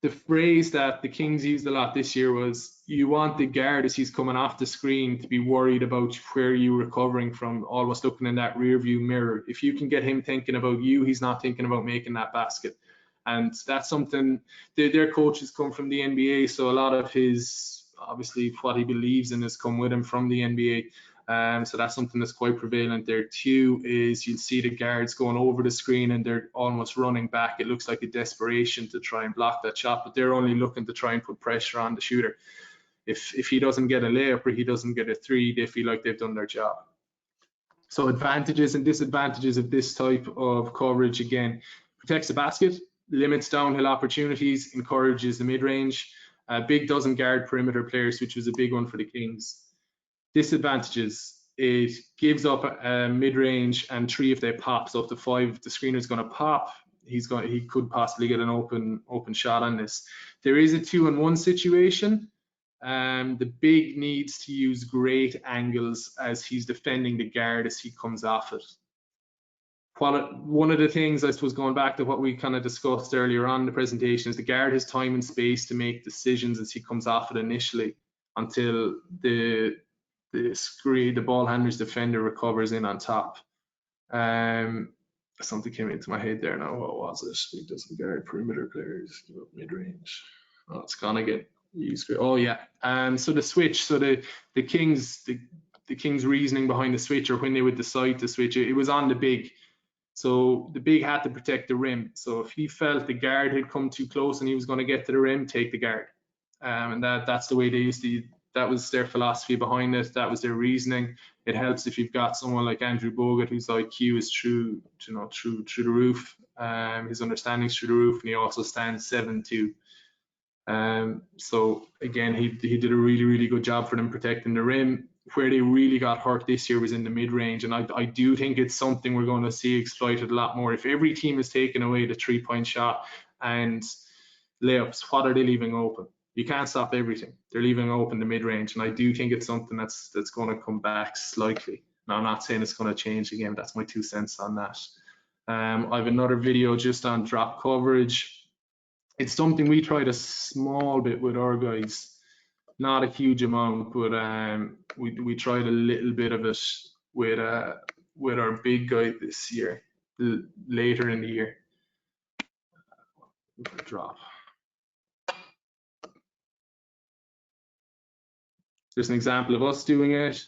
the phrase that the Kings used a lot this year was, you want the guard as he's coming off the screen to be worried about where you're recovering from, almost looking in that rear view mirror. If you can get him thinking about you, he's not thinking about making that basket. And that's something, their coaches come from the NBA, so a lot of his, obviously what he believes in has come with him from the NBA. So that's something that's quite prevalent there too, is you'll see the guards going over the screen and they're almost running back. It looks like a desperation to try and block that shot, but they're only looking to try and put pressure on the shooter. If he doesn't get a layup or he doesn't get a 3, they feel like they've done their job. So advantages and disadvantages of this type of coverage: again, protects the basket, limits downhill opportunities, encourages the mid-range. Big doesn't guard perimeter players, which was a big one for the Kings. Disadvantages: it gives up mid-range and 3 if they pop. So up to 5, if the screener's going to pop, he could possibly get an open shot on this. There is a 2-on-1 situation. The big needs to use great angles as he's defending the guard as he comes off it. One of the things, I suppose, going back to what we kind of discussed earlier on in the presentation, is the guard has time and space to make decisions as he comes off it initially until the ball handler's defender recovers in on top. Something came into my head there now. What was it? He doesn't guard perimeter players, give up mid-range. Oh, it's gonna get used. Oh yeah. So the switch. So the Kings reasoning behind the switch, or when they would decide to switch, it was on the big. So the big had to protect the rim. So if he felt the guard had come too close and he was going to get to the rim, take the guard. And that's the way they used to. That was their philosophy behind it. That was their reasoning. It helps if you've got someone like Andrew Bogut, whose IQ is through the roof. His understanding's through the roof, and he also stands 7'2". So again, he did a really, really good job for them protecting the rim. Where they really got hurt this year was in the mid-range, and I do think it's something we're going to see exploited a lot more. If every team is taking away the 3-point shot and layups, what are they leaving open? You can't stop everything. They're leaving open the mid-range, and I do think it's something that's going to come back slightly. Now, I'm not saying it's going to change again. That's my 2 cents on that. I have another video just on drop coverage. It's something we tried a small bit with our guys. Not a huge amount, but we tried a little bit of it with our big guy this year, later in the year. Drop. There's an example of us doing it.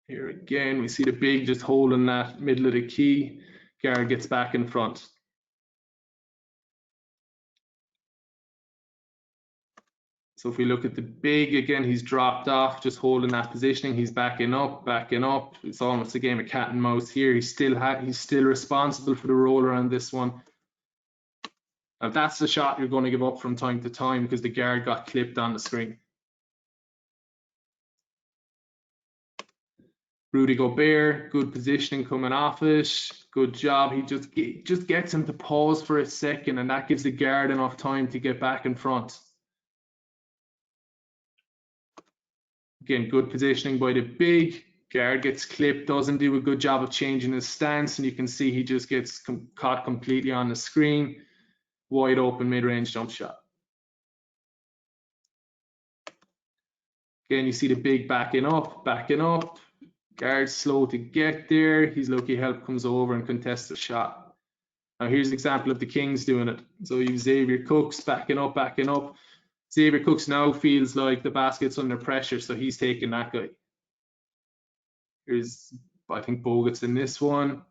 Here again, we see the big just holding that middle of the key. Guard gets back in front. So if we look at the big, again, he's dropped off, just holding that positioning. He's backing up. It's almost a game of cat and mouse here. He's still responsible for the roller on this one. Now that's the shot you're going to give up from time to time because the guard got clipped on the screen. Rudy Gobert, good positioning coming off it. Good job. He just gets him to pause for a second, and that gives the guard enough time to get back in front. Again, good positioning by the big. Guard gets clipped, doesn't do a good job of changing his stance, and you can see he just gets caught completely on the screen. Wide open mid-range jump shot. Again, you see the big backing up. Guard slow to get there. He's lucky help comes over and contests the shot. Now here's an example of the Kings doing it. So you have Xavier Cooks backing up. Xavier Cooks now feels like the basket's under pressure, so he's taking that guy. Here's, I think, Bogut's in this one.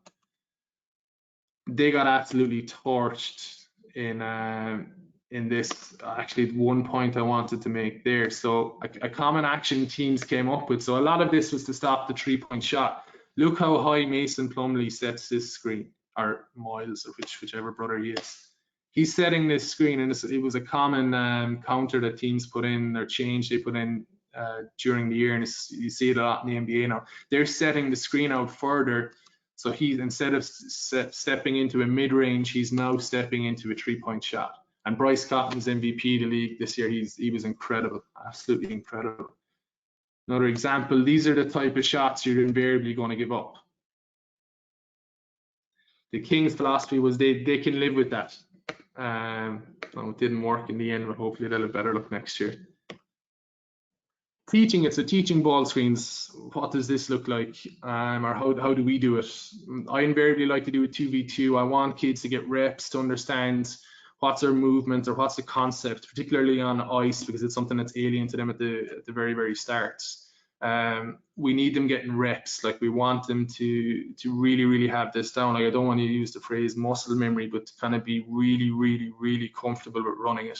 They got absolutely torched in this. Actually, 1 point I wanted to make there. So a common action teams came up with. So a lot of this was to stop the 3-point shot. Look how high Mason Plumlee sets this screen, or Miles, or whichever brother he is. He's setting this screen, and it was a common counter that teams put in, or change they put in during the year, and you see it a lot in the NBA now. They're setting the screen out further, so he's, instead of stepping into a mid-range, he's now stepping into a 3-point shot. And Bryce Cotton's MVP of the league this year. He was incredible, absolutely incredible. Another example, these are the type of shots you're invariably going to give up. The Kings' philosophy was they can live with that. Well, it didn't work in the end, but hopefully they'll have better luck next year. Teaching, it's a teaching ball screens. What does this look like? Or how do we do it? I invariably like to do a 2v2. I want kids to get reps to understand what's their movement or what's the concept, particularly on ice, because it's something that's alien to them at the very, very start. We need them getting reps. Like, we want them to really, really have this down. Like, I don't want to use the phrase muscle memory, but to kind of be really, really, really comfortable with running it.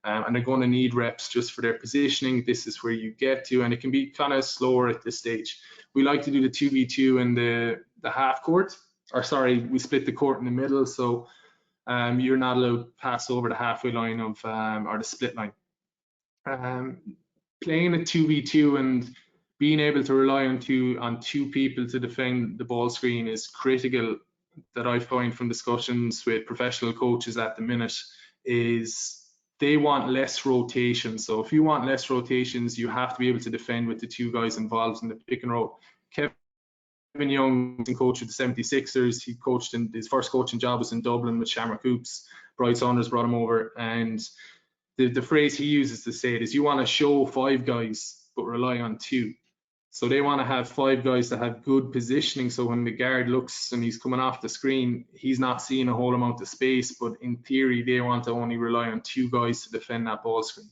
And they're going to need reps just for their positioning. This is where you get to, and it can be kind of slower at this stage. We like to do the 2v2 in the half court, or sorry, we split the court in the middle. So you're not allowed to pass over the halfway line of, or the split line. Playing a 2v2 and being able to rely on two people to defend the ball screen is critical, that I find from discussions with professional coaches at the minute, is they want less rotation. So if you want less rotations, you have to be able to defend with the two guys involved in the pick and roll. Kevin Young, coach of the 76ers, he coached in his first coaching job was in Dublin with Shamrock Hoops. Bright Saunders brought him over, and the phrase he uses to say it is, you want to show 5 guys but rely on 2. So they want to have 5 guys that have good positioning, so when the guard looks and he's coming off the screen, he's not seeing a whole amount of space, but in theory they want to only rely on 2 guys to defend that ball screen.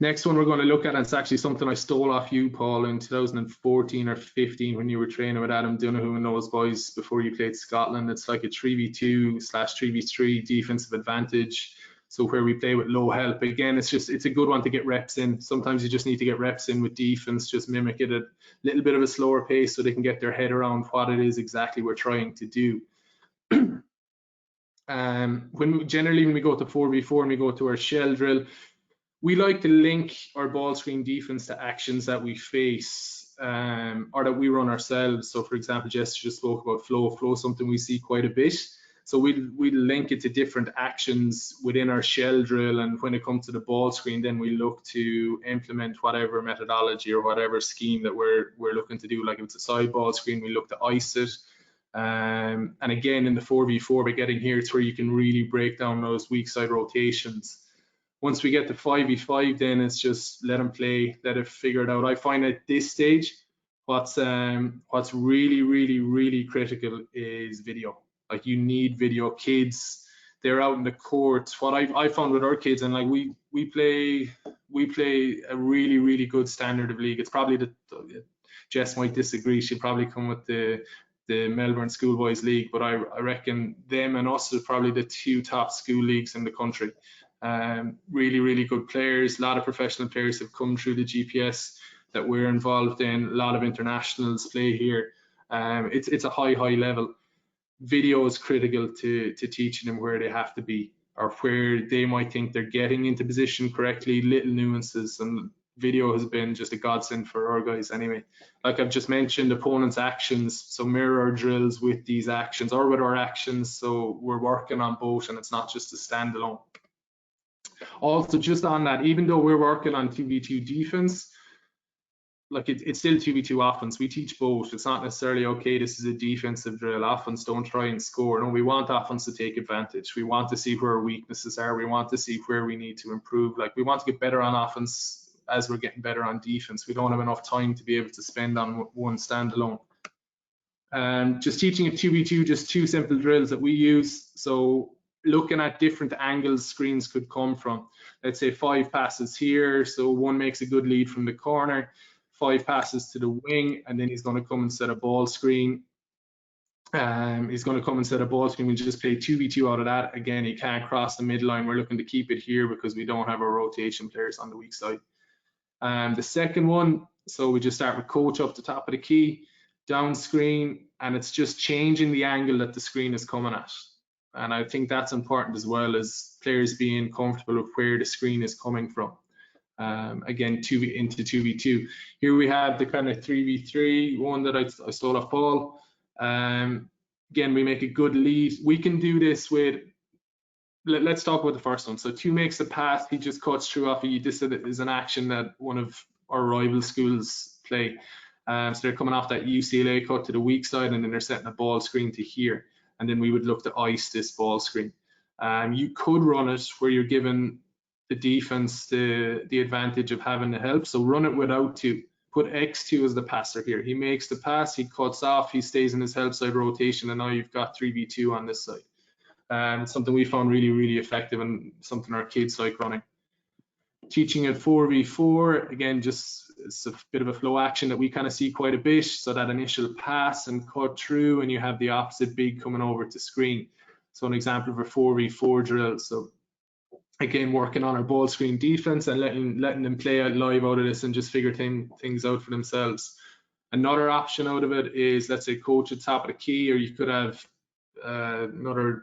Next one we're going to look at, and it's actually something I stole off you, Paul, in 2014 or 15 when you were training with Adam Donoghue and those boys before you played Scotland. It's like a 3v2/3v3 defensive advantage. So where we play with low help, again, it's a good one to get reps in. Sometimes you just need to get reps in with defense, just mimic it at a little bit of a slower pace so they can get their head around what it is exactly we're trying to do. Generally when we go to 4v4 and we go to our shell drill, we like to link our ball screen defense to actions that we face or that we run ourselves. So for example, Jess just spoke about flow, something we see quite a bit. So we link it to different actions within our shell drill, and when it comes to the ball screen, then we look to implement whatever methodology or whatever scheme that we're looking to do. Like if it's a side ball screen, we look to ice it. And again, in the 4v4, we're getting here, it's where you can really break down those weak side rotations. Once we get to 5v5, then it's just let them play, let it figure it out. I find at this stage, what's really, really, really critical is video. Like you need video. Kids, they're out in the courts. What I found with our kids, and like we play a really, really good standard of league. It's probably Jess might disagree. She'll probably come with the Melbourne Schoolboys League, but I reckon them and us are probably the 2 top school leagues in the country. Really, really good players. A lot of professional players have come through the GPS that we're involved in. A lot of internationals play here. It's a high level. Video is critical to teaching them where they have to be or where they might think they're getting into position correctly, little nuances, and video has been just a godsend for our guys anyway. Like I've just mentioned, opponents' actions, so mirror our drills with these actions or with our actions, so we're working on both and it's not just a standalone. Also, just on that, even though we're working on 2v2 defense, like it's still 2v2 offense. We teach both. It's not necessarily, okay, this is a defensive drill. Offense, don't try and score. No, we want offense to take advantage. We want to see where our weaknesses are. We want to see where we need to improve. Like we want to get better on offense as we're getting better on defense. We don't have enough time to be able to spend on one standalone. Just teaching a 2v2, just 2 simple drills that we use. So looking at different angles screens could come from. Let's say 5 passes here. So one makes a good lead from the corner. 5 passes to the wing, and then he's going to come and set a ball screen. He's going to come and set a ball screen. We just play 2v2 out of that. Again, he can't cross the midline. We're looking to keep it here because we don't have our rotation players on the weak side. The second one, so we just start with coach up the top of the key, down screen, and it's just changing the angle that the screen is coming at. And I think that's important as well, as players being comfortable with where the screen is coming from. Again, into 2v2. Here we have the kind of 3v3 one that I stole off Paul. Again, we make a good lead. We can do this with, let's talk about the first one. So 2 makes a pass, he just cuts through off. This is an action that one of our rival schools play. So they're coming off that UCLA cut to the weak side, and then they're setting a ball screen to here. And then we would look to ice this ball screen. You could run it where you're given the defense the advantage of having the help. So run it without 2. Put X2 as the passer here. He makes the pass, he cuts off, he stays in his help side rotation, and now you've got 3v2 on this side. It's something we found really, really effective and something our kids like running. Teaching at 4v4, again, just it's a bit of a flow action that we kind of see quite a bit. So that initial pass and cut through, and you have the opposite big coming over to screen. So an example of a 4v4 drill. So again, working on our ball screen defense and letting them play out live out of this and just figure things out for themselves. Another option out of it is, let's say, coach at top of the key, or you could have another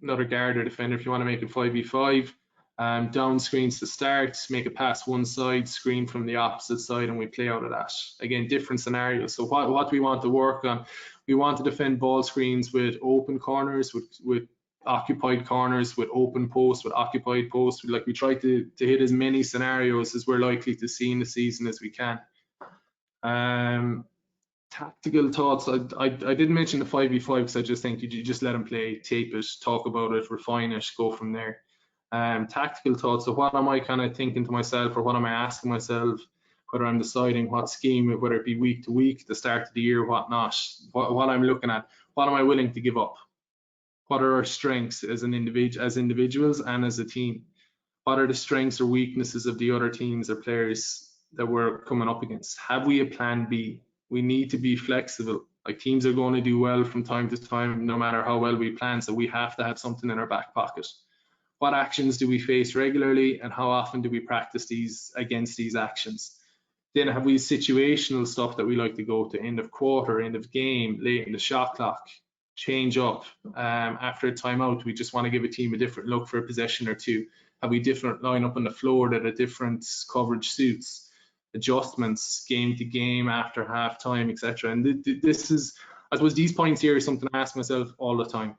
guard or defender if you want to make it 5v5. Down screens to start, make a pass one side, screen from the opposite side, and we play out of that. Again, different scenarios. So what do we want to work on? We want to defend ball screens with open corners, with occupied corners, with open posts, with occupied posts. Like, we try to hit as many scenarios as we're likely to see in the season as we can. Tactical thoughts, I didn't mention the 5v5 because I just think you just let them play, tape it, talk about it, refine it, go from there. Tactical thoughts, so what am I kind of thinking to myself, or what am I asking myself, whether I'm deciding what scheme, whether it be week to week, the start of the year, what not, what I'm looking at, what am I willing to give up, what are our strengths as individuals and as a team, what are the strengths or weaknesses of the other teams or players that we're coming up against, have we a plan B? We need to be flexible. Like, teams are going to do well from time to time, no matter how well we plan, so we have to have something in our back pocket. What actions do we face regularly, and how often do we practice these against these actions? Then have we situational stuff that we like to go to end of quarter, end of game, late in the shot clock, change up. After a timeout, we just want to give a team a different look for a possession or two. Have we different line up on the floor that a different coverage suits? Adjustments game to game, after half time, etc. And this is, I suppose, these points here is something I ask myself all the time.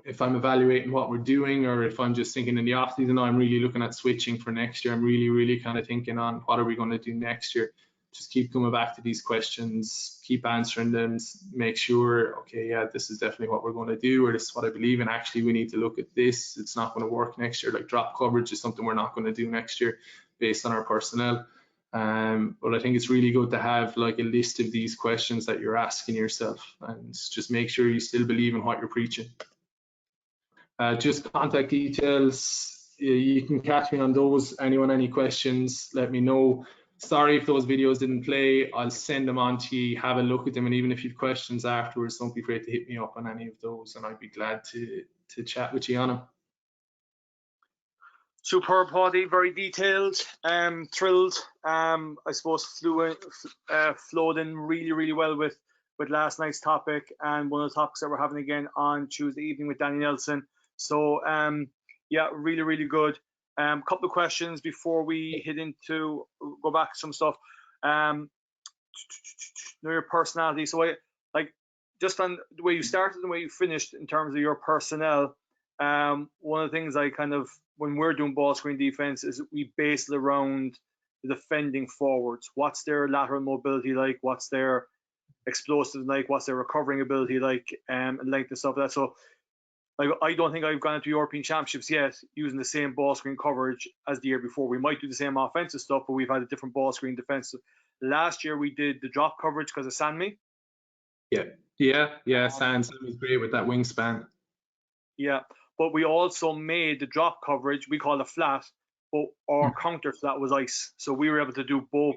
If I'm evaluating what we're doing, or if I'm just thinking in the off season, I'm really looking at switching for next year. I'm really kind of thinking on what are we going to do next year. Just keep coming back to these questions, keep answering them, make sure, okay, yeah, this is definitely what we're going to do, or this is what I believe in. Actually, we need to look at this. It's not going to work next year. Like, drop coverage is something we're not going to do next year based on our personnel. But I think it's really good to have like a list of these questions that you're asking yourself, and just make sure you still believe in what you're preaching. Just contact details, you can catch me on those. Anyone, any questions, let me know. Sorry if those videos didn't play, I'll send them on to you, have a look at them, and even if you have questions afterwards, don't be afraid to hit me up on any of those, and I'd be glad to chat with you on them. Superb, Paudie, very detailed. Thrilled. I suppose flowed in really well with last night's topic, and one of the topics that we're having again on Tuesday evening with Danny Nelson. So yeah, really good. Couple of questions before we go back to some stuff. Know your personality. So like, just on the way you started and the way you finished in terms of your personnel, one of the things I kind of, when we're doing ball screen defense, is we base it around the defending forwards. What's their lateral mobility like? What's their explosive like? What's their recovering ability like? And length and stuff like that. So, like, I don't think I've gone into European Championships yet using the same ball screen coverage as the year before. We might do the same offensive stuff, but we've had a different ball screen defensive. Last year we did the drop coverage because of Sanmi. Yeah. Sanmi's great with that wingspan. Yeah. But we also made the drop coverage, we call it flat, but our counter to that was ice. So we were able to do both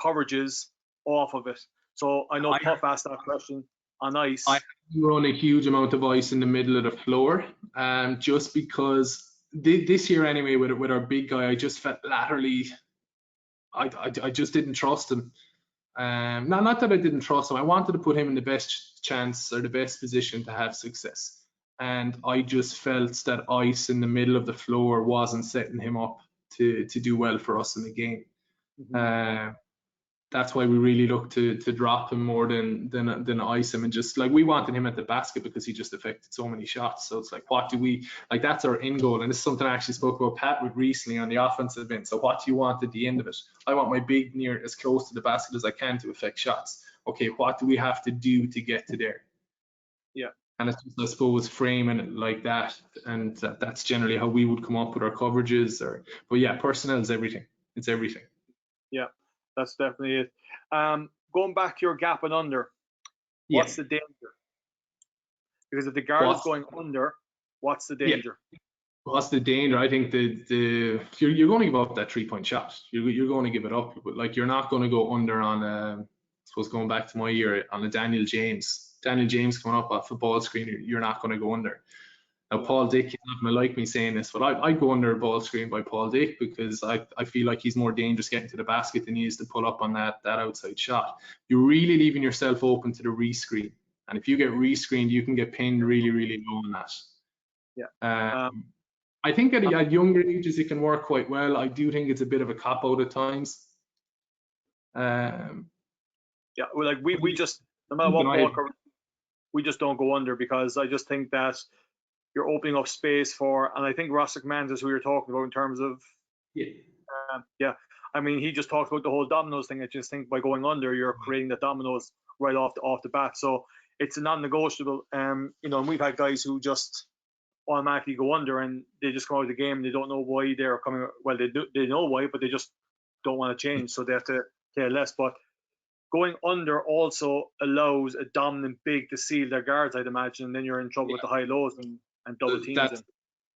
coverages off of it. So I know Puff asked that question on ice. I run a huge amount of ice in the middle of the floor, just because this year anyway, with our big guy, I just felt laterally, I just didn't trust him. Not that I didn't trust him. I wanted to put him in the best chance or the best position to have success. And I just felt that ice in the middle of the floor wasn't setting him up to do well for us in the game. That's why we really looked to drop him more than ice him, and just like, we wanted him at the basket because he just affected so many shots. So it's like, what do we like? That's our end goal, and this is something I actually spoke about Pat with recently on the offensive end. So what do you want at the end of it? I want my big near as close to the basket as I can to affect shots. Okay, what do we have to do to get to there? Yeah. And it's just, I suppose, framing it like that, and that's generally how we would come up with our coverages. But yeah, personnel is everything. It's everything. Yeah, that's definitely it. Going back to your gap and under, what's the danger? Because if the guard is going under, what's the danger? What's the danger? I think you're going to give up that 3-point shot. You're going to give it up, but like, you're not going to go under on I suppose, going back to my year, on a Daniel James coming up off the ball screen, you're not going to go under. Now, Paul Dick is not going to like me saying this, but I go under a ball screen by Paul Dick because I feel like he's more dangerous getting to the basket than he is to pull up on that outside shot. You're really leaving yourself open to the rescreen, and if you get rescreened, you can get pinned really low on that. Yeah. I think at younger ages it can work quite well. I do think it's a bit of a cop out at times. Yeah, well, like we just, no matter what Walker, we just don't go under, because I just think that you're opening up space for, and I think Ross McMahon is who you're talking about in terms of, yeah. I mean, he just talked about the whole dominoes thing. I just think by going under, you're creating the dominoes right off the bat. So it's a non-negotiable. And we've had guys who just automatically go under, and they just come out of the game and they don't know why they're coming. Well, they know why, but they just don't want to change, so they have to play less. But going under also allows a dominant big to seal their guards, I'd imagine, and then you're in trouble with the high lows and double teams.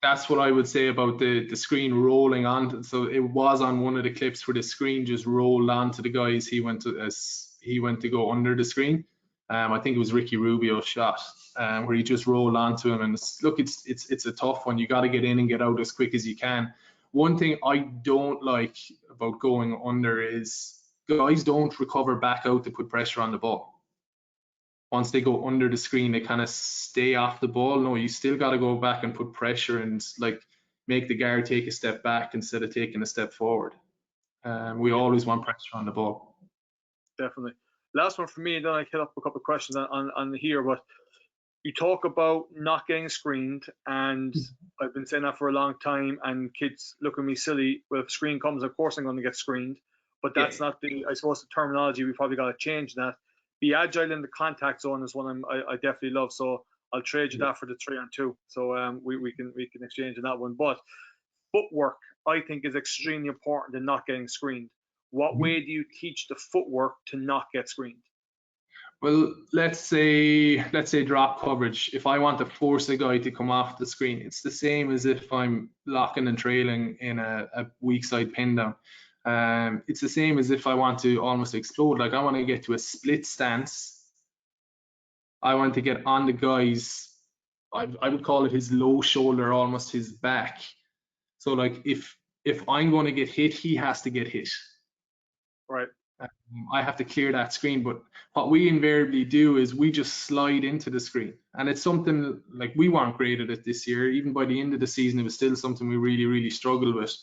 That's what I would say about the screen rolling on. So it was on one of the clips where the screen just rolled onto the guys. He went to go under the screen. I think it was Ricky Rubio's shot, where he just rolled onto him. And it's a tough one. You got to get in and get out as quick as you can. One thing I don't like about going under is guys don't recover back out to put pressure on the ball. Once they go under the screen, they kind of stay off the ball. No, you still got to go back and put pressure and like make the guard take a step back instead of taking a step forward. We always want pressure on the ball. Definitely. Last one for me, and then I hit up a couple of questions on here. But you talk about not getting screened, and I've been saying that for a long time, and kids look at me silly. Well, if screen comes, of course I'm going to get screened. But that's not I suppose the terminology. We probably got to change that. Be agile in the contact zone is one I definitely love. So I'll trade you that for the 3-on-2. So we can exchange on that one. But footwork, I think, is extremely important in not getting screened. What way do you teach the footwork to not get screened? Well, let's say drop coverage. If I want to force a guy to come off the screen, it's the same as if I'm locking and trailing in a weak side pin down. It's the same as if I want to almost explode. Like I want to get to a split stance. I want to get on the guy's, I would call it his low shoulder, almost his back. So like if I'm going to get hit, he has to get hit. Right. I have to clear that screen. But what we invariably do is we just slide into the screen. And it's something like we weren't great at it this year. Even by the end of the season, it was still something we really, really struggled with.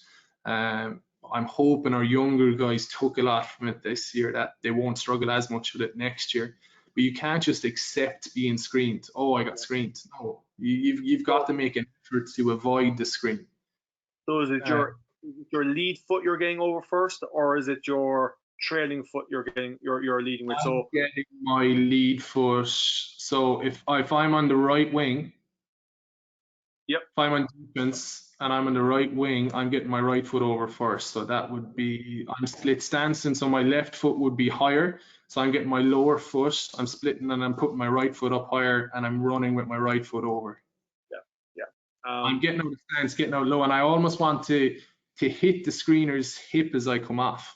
I'm hoping our younger guys took a lot from it this year, that they won't struggle as much with it next year. But you can't just accept being screened. Oh, I got screened. No, you've got to make an effort to avoid the screen. So is it your lead foot you're getting over first, or is it your trailing foot you're leading with? So I'm getting my lead foot. So if I'm on the right wing, if I'm on defense and I'm on the right wing, I'm getting my right foot over first. So that would be, I'm split stancing, so my left foot would be higher. So I'm getting my lower foot, I'm splitting and I'm putting my right foot up higher and I'm running with my right foot over. I'm getting out of stance, getting out low, and I almost want to hit the screener's hip as I come off.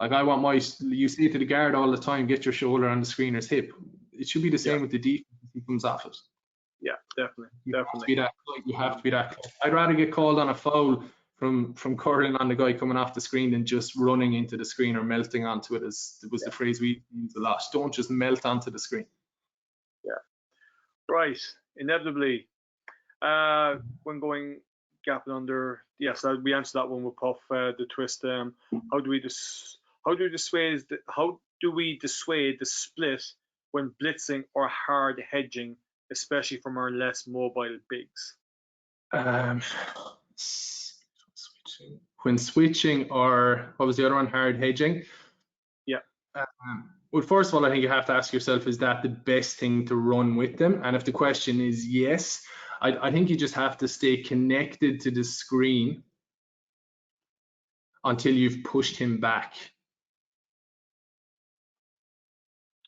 Like I want you say to the guard all the time, get your shoulder on the screener's hip. It should be the same with the defense if he comes off it. Yeah, definitely. You have to be that close. I'd rather get called on a foul from curling on the guy coming off the screen than just running into the screen or melting onto it, as was the phrase we used a lot. Don't just melt onto the screen. Yeah. Right. Inevitably, when going gapping under, yes, we answered that one with Puff, the twist. How do we dissuade the split when blitzing or hard hedging, especially from our less mobile bigs? When switching, or what was the other one? Hard hedging. Yeah. Well, first of all, I think you have to ask yourself, is that the best thing to run with them? And if the question is yes, I think you just have to stay connected to the screen until you've pushed him back.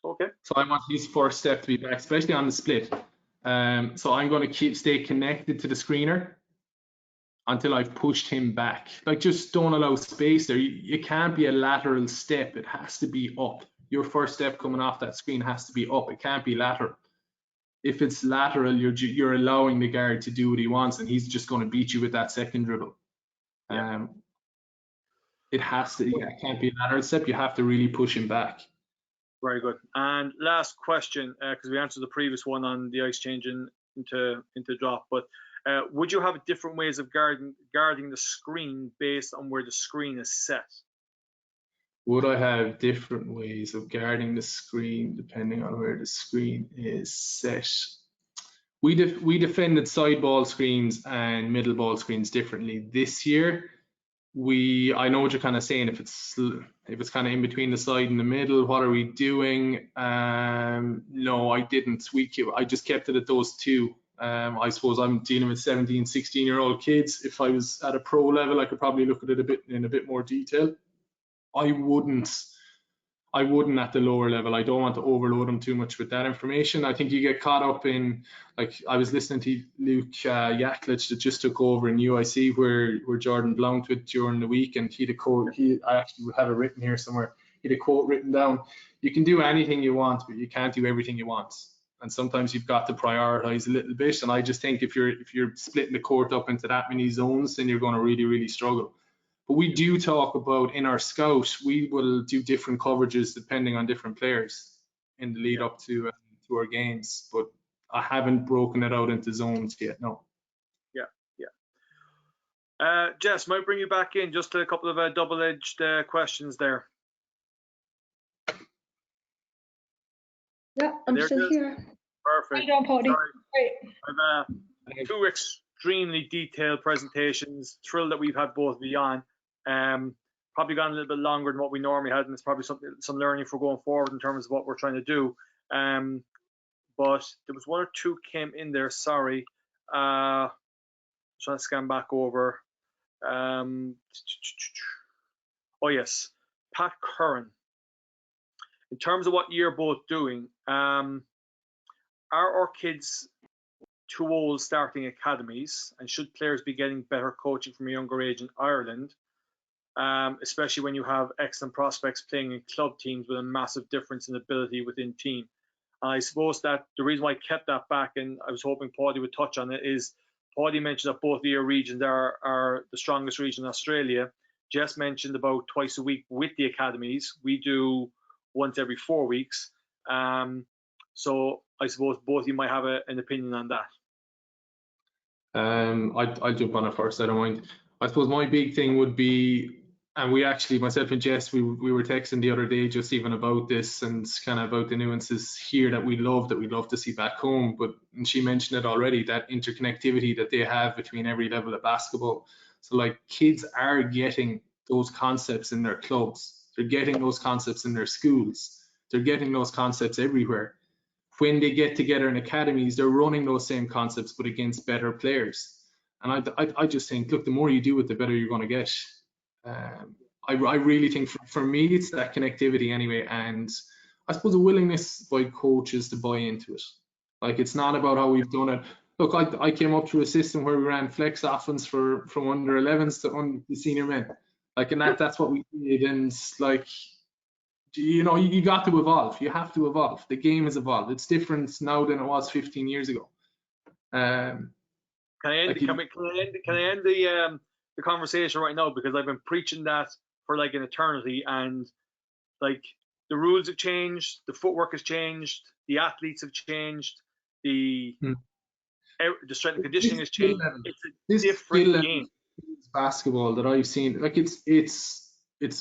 Okay. So I want his first step to be back, especially on the split. So I'm going to stay connected to the screener until I've pushed him back. Like, just don't allow space there. It can't be a lateral step. It has to be up. Your first step coming off that screen has to be up. It can't be lateral. If it's lateral, you're allowing the guard to do what he wants, and he's just going to beat you with that second dribble. It has to. Yeah, it can't be a lateral step. You have to really push him back. Very good. And last question, because we answered the previous one on the ice changing into drop, but would you have different ways of guarding the screen based on where the screen is set? Would I have different ways of guarding the screen depending on where the screen is set? We defended side ball screens and middle ball screens differently this year. I know what you're kind of saying. If it's kind of in between the side and the middle, what are we doing? No, I didn't. I just kept it at those two. I suppose I'm dealing with 17, 16-year-old kids. If I was at a pro level, I could probably look at it in a bit more detail. I wouldn't at the lower level. I don't want to overload them too much with that information. I think you get caught up in, like, I was listening to Luke Yaklich that just took over in UIC where Jordan Blount with during the week, and he had a quote. I actually have it written here somewhere. He had a quote written down. You can do anything you want, but you can't do everything you want. And sometimes you've got to prioritize a little bit. And I just think if you're splitting the court up into that many zones, then you're going to really, really struggle. But we do talk about in our scout, we will do different coverages depending on different players in the lead up to our games. But I haven't broken it out into zones yet, no. Yeah. Jess, might bring you back in. Just a couple of double-edged questions there. Yeah, I'm still here. Perfect. Well done, Paudie. Great. I've two extremely detailed presentations. Thrilled that we've had both of you on. Probably gone a little bit longer than what we normally had, and it's probably some learning for going forward in terms of what we're trying to do. But there was one or two came in there. Sorry, trying to scan back over. Oh yes, Pat Curran. In terms of what you're both doing, are our kids too old starting academies, and should players be getting better coaching from a younger age in Ireland, especially when you have excellent prospects playing in club teams with a massive difference in ability within team? And I suppose that the reason why I kept that back, and I was hoping Paudie would touch on it, is Paudie mentioned that both of your regions are the strongest region in Australia. Jess mentioned about twice a week with the academies. We do once every 4 weeks. So I suppose both of you might have an opinion on that. I'll jump on it first, I don't mind. I suppose my big thing would be, and we actually, myself and Jess, we were texting the other day just even about this and kind of about the nuances here that we'd love to see back home. But and she mentioned it already, that interconnectivity that they have between every level of basketball. So like kids are getting those concepts in their clubs. They're getting those concepts in their schools. They're getting those concepts everywhere. When they get together in academies, they're running those same concepts, but against better players. And I just think, look, the more you do it, the better you're going to get. I really think for me, it's that connectivity anyway. And I suppose a willingness by coaches to buy into it. Like, it's not about how we've done it. Look, I came up through a system where we ran flex offense from under 11s to the senior men. Like, and that's what we did. And like, you know, you got to evolve. You have to evolve. The game has evolved. It's different now than it was 15 years ago. Can I end the conversation right now, because I've been preaching that for like an eternity, and like the rules have changed, the footwork has changed, the athletes have changed, the strength and conditioning has changed. It's a different game. Basketball that I've seen, like it's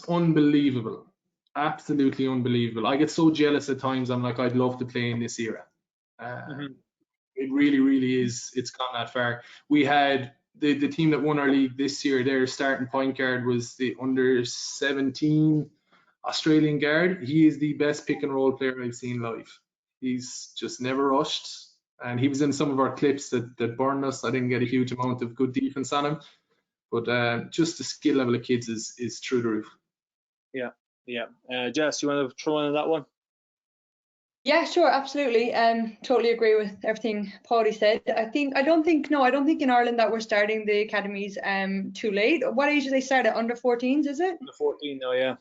unbelievable, absolutely unbelievable. I get so jealous at times. I'm like, I'd love to play in this era. It really, really is. It's gone that far. We had the team that won our league this year. Their starting point guard was the under 17 Australian guard. He is the best pick and roll player I've seen live. He's just never rushed, and he was in some of our clips that burned us. I didn't get a huge amount of good defense on him, but just the skill level of kids is through the roof. Yeah. Jess, you want to throw in that one? Yeah, sure, absolutely. Totally agree with everything Paudie said. I don't think in Ireland that we're starting the academies too late. What age do they start at? Under 14s, is it? Under 14, no, yeah.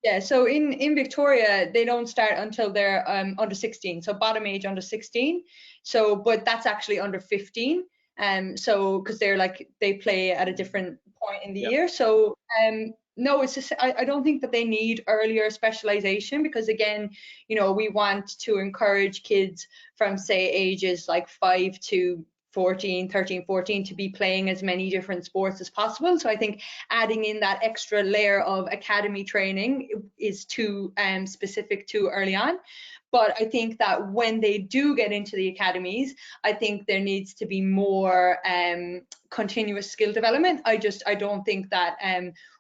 Yeah, so in Victoria they don't start until they're under 16, so bottom age under 16. So, but that's actually under 15. So because they play at a different point in the year. So no, it's just I don't think that they need earlier specialization, because again, you know, we want to encourage kids from say ages like 5 to 13, 14 to be playing as many different sports as possible. So I think adding in that extra layer of academy training is too specific too early on. But I think that when they do get into the academies, I think there needs to be more continuous skill development. I don't think that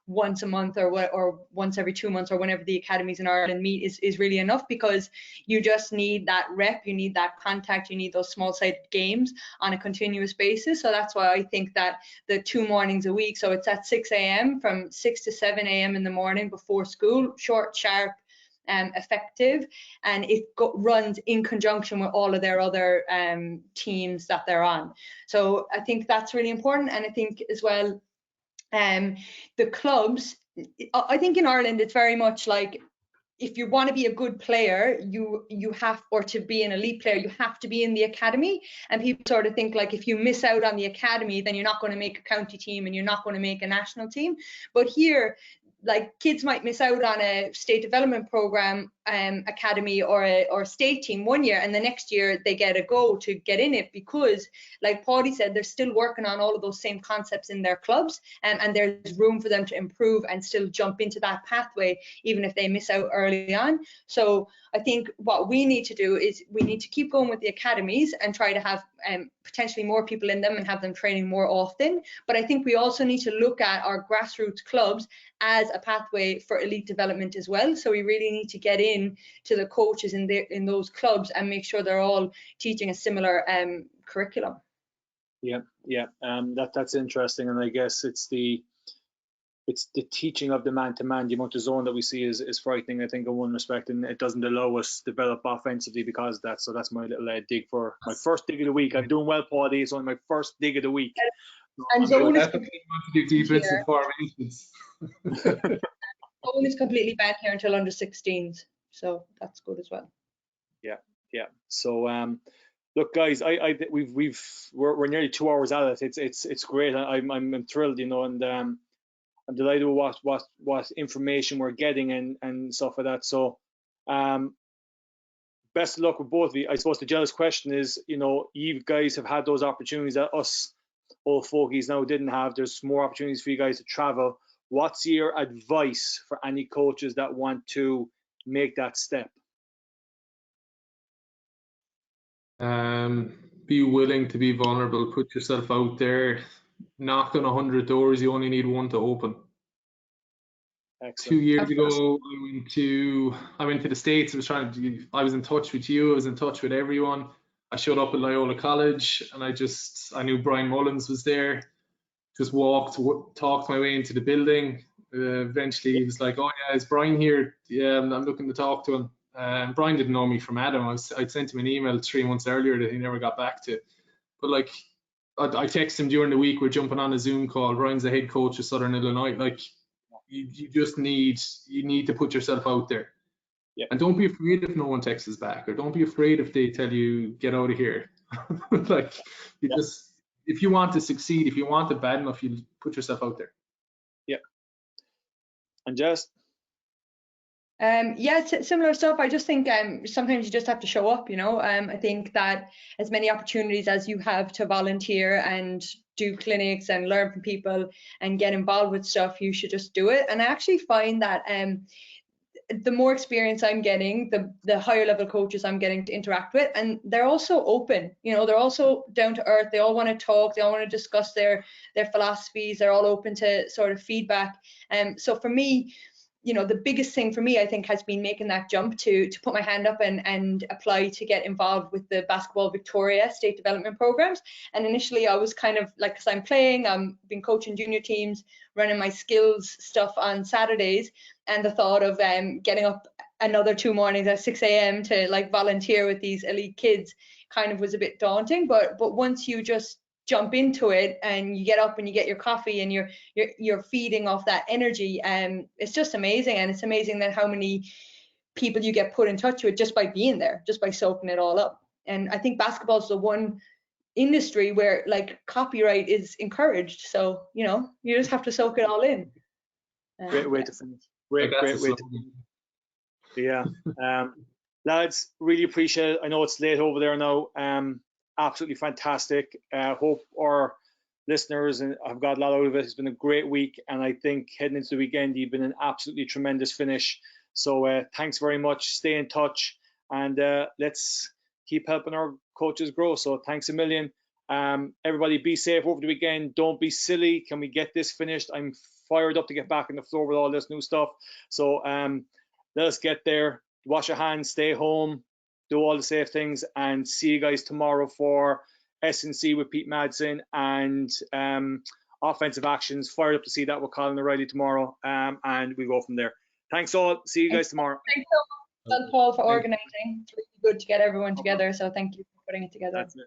once a month or once every 2 months or whenever the academies in Ireland meet is really enough, because you just need that rep, you need that contact, you need those small-sided games on a continuous basis. So that's why I think that the 2 mornings a week, so it's at 6 a.m. from 6 to 7 a.m. in the morning before school, short, sharp, effective, and it runs in conjunction with all of their other teams that they're on. So I think that's really important. And I think as well, the clubs, I think in Ireland it's very much like, if you want to be a good player, you have, or to be an elite player, you have to be in the academy. And people sort of think like, if you miss out on the academy, then you're not going to make a county team and you're not going to make a national team. But here, like, kids might miss out on a state development program academy or a state team 1 year, and the next year they get a go to get in it, because like Paudie said, they're still working on all of those same concepts in their clubs, and there's room for them to improve and still jump into that pathway even if they miss out early on. So I think what we need to do is we need to keep going with the academies and try to have potentially more people in them and have them training more often. But I think we also need to look at our grassroots clubs as a pathway for elite development as well. So we really need to get in to the coaches in those clubs and make sure they're all teaching a similar curriculum. Yeah, that's interesting, and I guess it's the teaching of the man-to-man. The amount of zone that we see is frightening, I think, in one respect, and it doesn't allow us to develop offensively because of that. So that's my little dig for my first dig of the week. I'm doing well, Paudie. It's only my first dig of the week. And zone is completely banned here until under 16s, so that's good as well. Yeah. So look, guys, we're nearly 2 hours at it. It's great. I'm thrilled, and I'm delighted with what information we're getting and stuff like that. So best of luck with both of you. I suppose the jealous question is, you guys have had those opportunities that us old fogies now didn't have. There's more opportunities for you guys to travel. What's your advice for any coaches that want to make that step? Be willing to be vulnerable, put yourself out there, knock on 100 doors, you only need one to open. Excellent. 2 years ago, I went to the States. I was in touch with you, I was in touch with everyone. I showed up at Loyola College, and I knew Brian Mullins was there. Just talked my way into the building. Eventually he was like, "Oh yeah, is Brian here? Yeah, I'm looking to talk to him." Brian didn't know me from Adam. I'd sent him an email 3 months earlier that he never got back to. But like, I texted him during the week. We're jumping on a Zoom call. Brian's the head coach of Southern Illinois. Like, you just need to put yourself out there. Yeah. And don't be afraid if no one texts us back, or don't be afraid if they tell you get out of here. Like, just, if you want to succeed, if you want it bad enough, you put yourself out there. Yeah. And just similar stuff. I just think sometimes you just have to show up, I think that as many opportunities as you have to volunteer and do clinics and learn from people and get involved with stuff, you should just do it. And I actually find that the more experience I'm getting, the higher level coaches I'm getting to interact with, and they're also open, they're also down to earth. They all want to talk, they all want to discuss their philosophies, they're all open to sort of feedback. So for me, the biggest thing for me, I think, has been making that jump to put my hand up and apply to get involved with the Basketball Victoria state development programs. And initially I was kind of like, because I'm playing, I've been coaching junior teams, running my skills stuff on Saturdays, and the thought of getting up another 2 mornings at 6 a.m. to like volunteer with these elite kids kind of was a bit daunting. But once you just jump into it and you get up and you get your coffee and you're feeding off that energy, it's just amazing. And it's amazing that how many people you get put in touch with just by being there, just by soaking it all up. And I think basketball is the one industry where like copyright is encouraged, so you just have to soak it all in. Great way to finish. Great way to finish. Yeah. Lads, really appreciate it. I know it's late over there now. absolutely fantastic. Hope our listeners have got a lot out of it. It's been a great week, and I think heading into the weekend, you've been an absolutely tremendous finish. So thanks very much. Stay in touch, and let's keep helping our coaches grow. So thanks a million. Everybody be safe over the weekend. Don't be silly. Can we get this finished? I'm fired up to get back on the floor with all this new stuff. So let us get there. Wash your hands, stay home, do all the safe things, and see you guys tomorrow for S&C with Pete Madsen and offensive actions. Fired up to see that with Colin O'Reilly tomorrow, and we go from there. Thanks all. See you guys tomorrow. Thanks so much, Paul, for organising. It's really good to get everyone together. So thank you for putting it together. That's it.